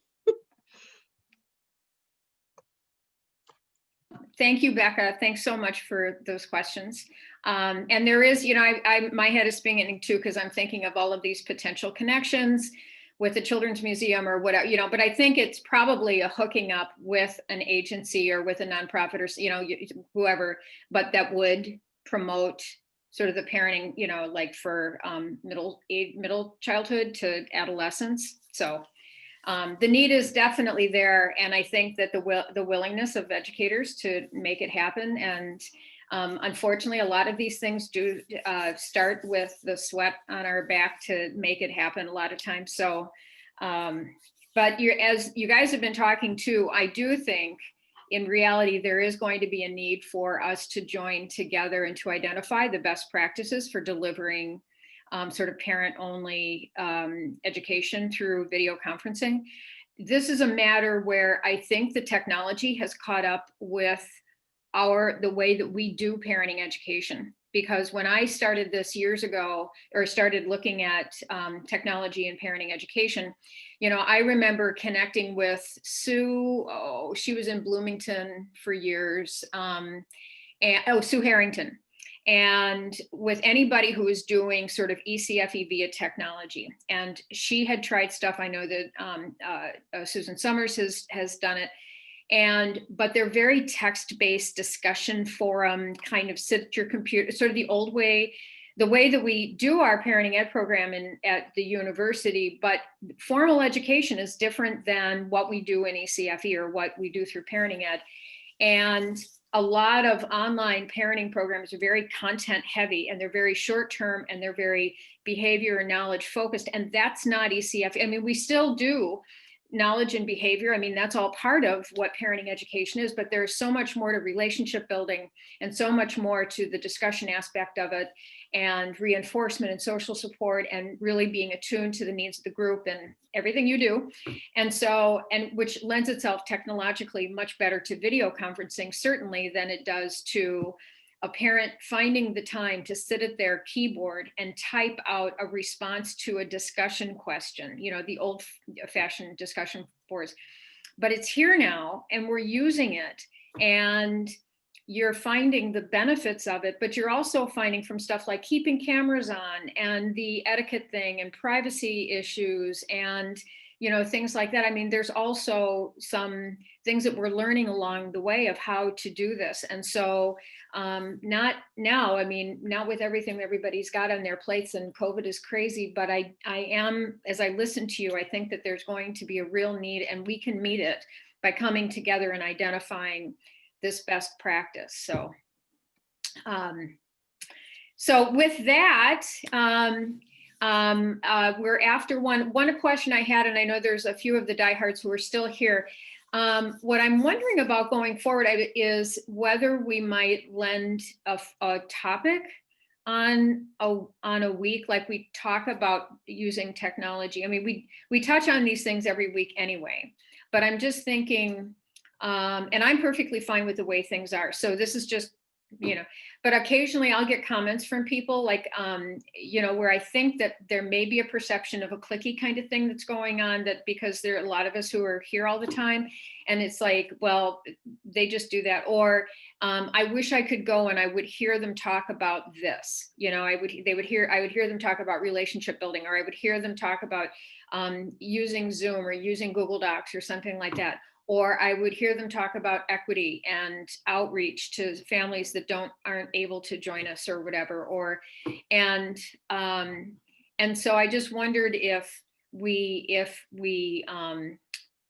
Thank you, Becca. Thanks so much for those questions. And there is, my head is spinning too, because I'm thinking of all of these potential connections with the Children's Museum or whatever, but I think it's probably a hooking up with an agency or with a nonprofit or, whoever, but that would promote sort of the parenting, like for middle childhood to adolescence. So the need is definitely there. And I think that the willingness of educators to make it happen. And unfortunately, a lot of these things do start with the sweat on our back to make it happen a lot of times. So, but as you guys have been talking too, I do think in reality, there is going to be a need for us to join together and to identify the best practices for delivering sort of parent-only education through video conferencing. This is a matter where I think the technology has caught up with the way that we do parenting education. Because when I started this years ago, or started looking at technology and parenting education, I remember connecting with Sue. Oh, she was in Bloomington for years. Sue Harrington. And with anybody who was doing sort of ECFE via technology. And she had tried stuff. I know that Susan Summers has done it. But they're very text-based discussion forum, kind of sit at your computer, sort of the old way, the way that we do our parenting ed program at the university, but formal education is different than what we do in ECFE or what we do through parenting ed. And a lot of online parenting programs are very content heavy, and they're very short term, and they're very behavior and knowledge focused. And that's not ECFE. I mean, we still do knowledge and behavior. I mean, that's all part of what parenting education is, but there's so much more to relationship building and so much more to the discussion aspect of it, and reinforcement and social support, and really being attuned to the needs of the group and everything you do. And so, and which lends itself technologically much better to video conferencing, certainly, than it does to a parent finding the time to sit at their keyboard and type out a response to a discussion question, you know, the old fashioned discussion boards. But it's here now, and we're using it, and you're finding the benefits of it, but you're also finding from stuff like keeping cameras on and the etiquette thing and privacy issues and, you know, things like that. I mean, there's also some things that we're learning along the way of how to do this. And so not now, I mean, not with everything everybody's got on their plates, and COVID is crazy, but I am, as I listen to you, I think that there's going to be a real need, and we can meet it by coming together and identifying this best practice. So, so with that, we're after one question I had, and I know there's a few of the diehards who are still here. What I'm wondering about going forward is whether we might lend a topic on a week, like we talk about using technology. I mean, we touch on these things every week anyway, but I'm just thinking, and I'm perfectly fine with the way things are. So this is just, you know, but occasionally I'll get comments from people like, you know, where I think that there may be a perception of a cliquey kind of thing that's going on, that because there are a lot of us who are here all the time, and it's like, well, they just do that. Or I wish I could go and I would hear them talk about this, you know, I would hear them talk about relationship building, or I would hear them talk about using Zoom or using Google Docs or something like that. Or I would hear them talk about equity and outreach to families that aren't able to join us or whatever. Or, and so I just wondered if we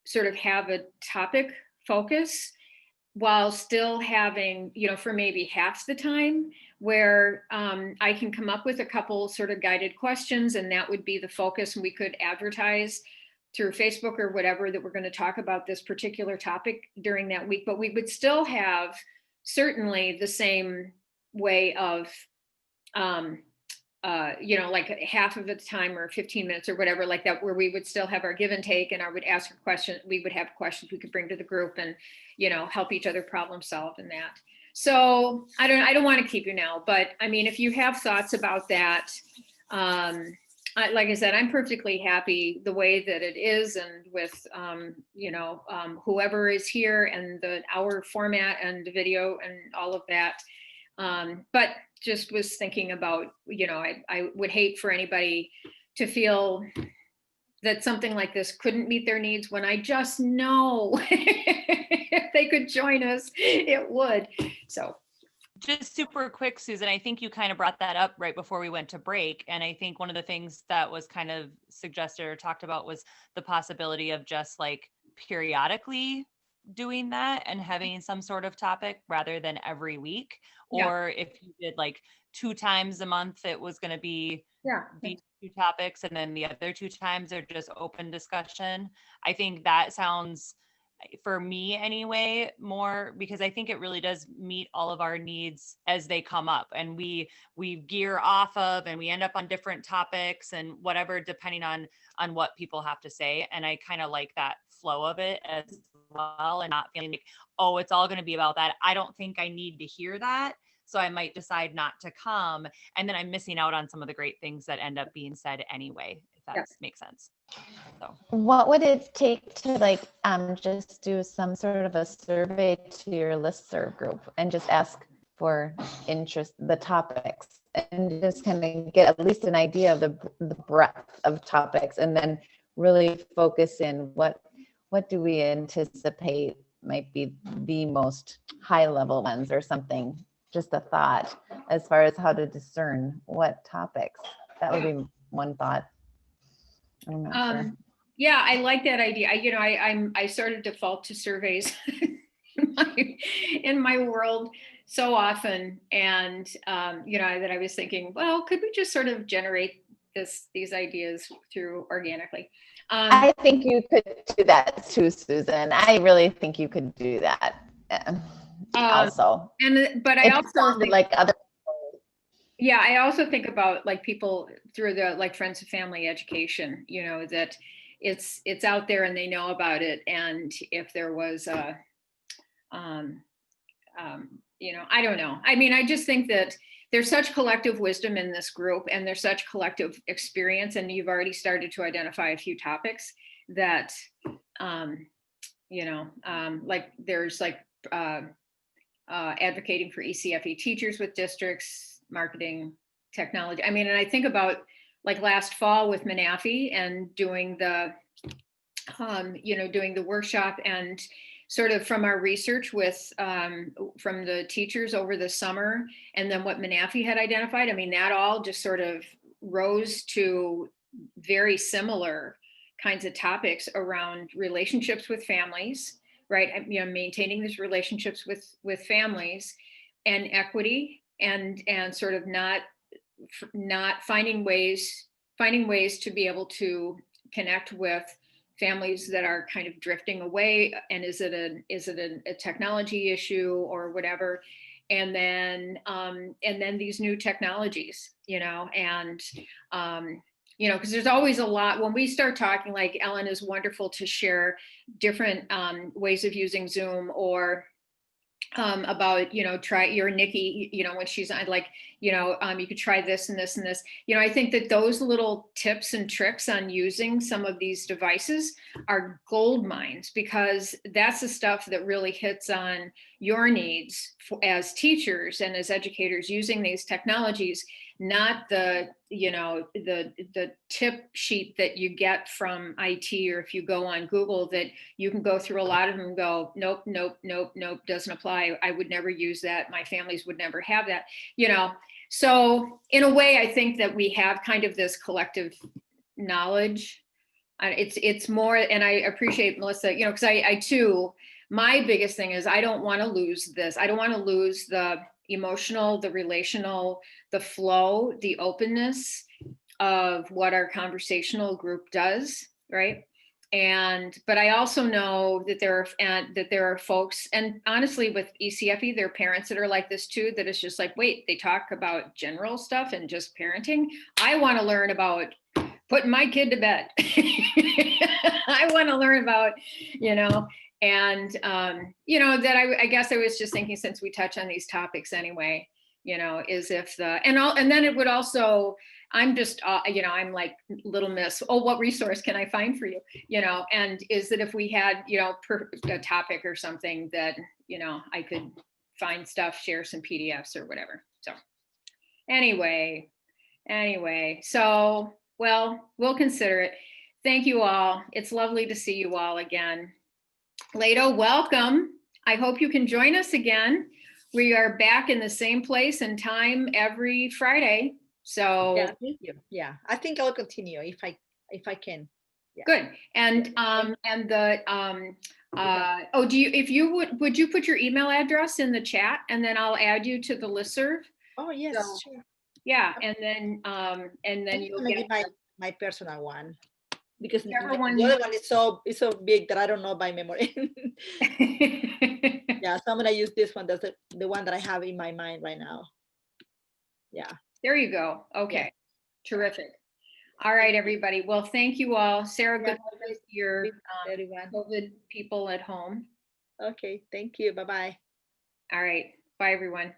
sort of have a topic focus while still having, you know, for maybe half the time, where I can come up with a couple sort of guided questions, and that would be the focus, and we could advertise through Facebook or whatever that we're going to talk about this particular topic during that week. But we would still have certainly the same way of, you know, like half of the time or 15 minutes or whatever like that, where we would still have our give and take, and I would ask a question. We would have questions we could bring to the group and, you know, help each other problem solve in that. So I don't want to keep you now, but I mean, if you have thoughts about that, like I said, I'm perfectly happy the way that it is, and with, you know, whoever is here, and our format and the video and all of that. But just was thinking about, you know, I would hate for anybody to feel that something like this couldn't meet their needs, when I just know if they could join us, it would. So. Just super quick, Susan, I think you kind of brought that up right before we went to break. And I think one of the things that was kind of suggested or talked about was the possibility of just like periodically doing that and having some sort of topic rather than every week. Yeah. Or if you did like 2 times a month, it was going to be these 2 topics, and then the other 2 times are just open discussion. I think that sounds, for me anyway, more, because I think it really does meet all of our needs as they come up, and we gear off of, and we end up on different topics and whatever, depending on what people have to say. And I kind of like that flow of it as well, and not feeling like, oh, it's all going to be about that. I don't think I need to hear that, so I might decide not to come, and then I'm missing out on some of the great things that end up being said anyway, if that makes sense. So what would it take to like just do some sort of a survey to your listserv group and just ask for the topics, and just kind of get at least an idea of the breadth of topics, and then really focus in what do we anticipate might be the most high level ones or something. Just a thought as far as how to discern what topics. That would be one thought. I'm not sure. Yeah, I like that idea. I sort of default to surveys in my world so often, and you know, that I was thinking, well, could we just sort of generate these ideas through organically? I think you could do that too, Susan. I really think you could do that. Also, but I it also think, like other. Yeah, I also think about like people through the like friends and family education, you know, that it's out there and they know about it. And if there was a, you know, I don't know. I mean, I just think that there's such collective wisdom in this group and there's such collective experience. And you've already started to identify a few topics that, you know, like there's like advocating for ECFE teachers with districts, marketing, technology. I mean, and I think about like last fall with Manafi and doing the, you know, doing the workshop and sort of from our research with, from the teachers over the summer, and then what Manafi had identified. I mean, that all just sort of rose to very similar kinds of topics around relationships with families, right? You know, maintaining these relationships with families and equity and sort of not finding ways to be able to connect with families that are kind of drifting away, and is it a technology issue or whatever, and then these new technologies, you know, and you know, because there's always a lot when we start talking, like Ellen is wonderful to share different ways of using Zoom, or about, you know, try your Nikki, you know, when she's on, like, you know, you could try this and this and this, you know. I think that those little tips and tricks on using some of these devices are gold mines, because that's the stuff that really hits on your needs as teachers and as educators using these technologies, not the, you know, the tip sheet that you get from IT, or if you go on Google, that you can go through a lot of them and go, nope, nope, nope, nope, doesn't apply. I would never use that. My families would never have that, you know. So in a way, I think that we have kind of this collective knowledge. It's more, and I appreciate Melissa, you know, because I too, my biggest thing is I don't want to lose this. I don't want to lose the emotional, the relational, the flow, the openness of what our conversational group does, right? But I also know that there are folks, and honestly with ECFE, there are parents that are like this too, that it's just like, wait, they talk about general stuff and just parenting. I want to learn about putting my kid to bed. I want to learn about, you know, and you know, that I guess I was just thinking, since we touch on these topics anyway, you know, is if the, and then it would also, I'm just, you know, I'm like little miss, oh, what resource can I find for you? You know, and is that if we had, you know, a topic or something that, you know, I could find stuff, share some PDFs or whatever. So anyway, so, well, we'll consider it. Thank you all. It's lovely to see you all again. Leto, welcome. I hope you can join us again. We are back in the same place and time every Friday. So yeah, thank you. Yeah, I think I'll continue if I can. Yeah. Good. And the oh, do you, if you would you put your email address in the chat, and then I'll add you to the listserv? Oh yes, So, sure. Yeah, and then you'll get my personal one, because the Whichever one other one is so big that I don't know by memory. Yeah, so I'm gonna use this one. That's the one that I have in my mind right now. Yeah. There you go. Okay. Terrific. All right, everybody. Well, thank you all. Sarah, good luck with your COVID people at home. Okay, thank you. Bye-bye. All right. Bye, everyone.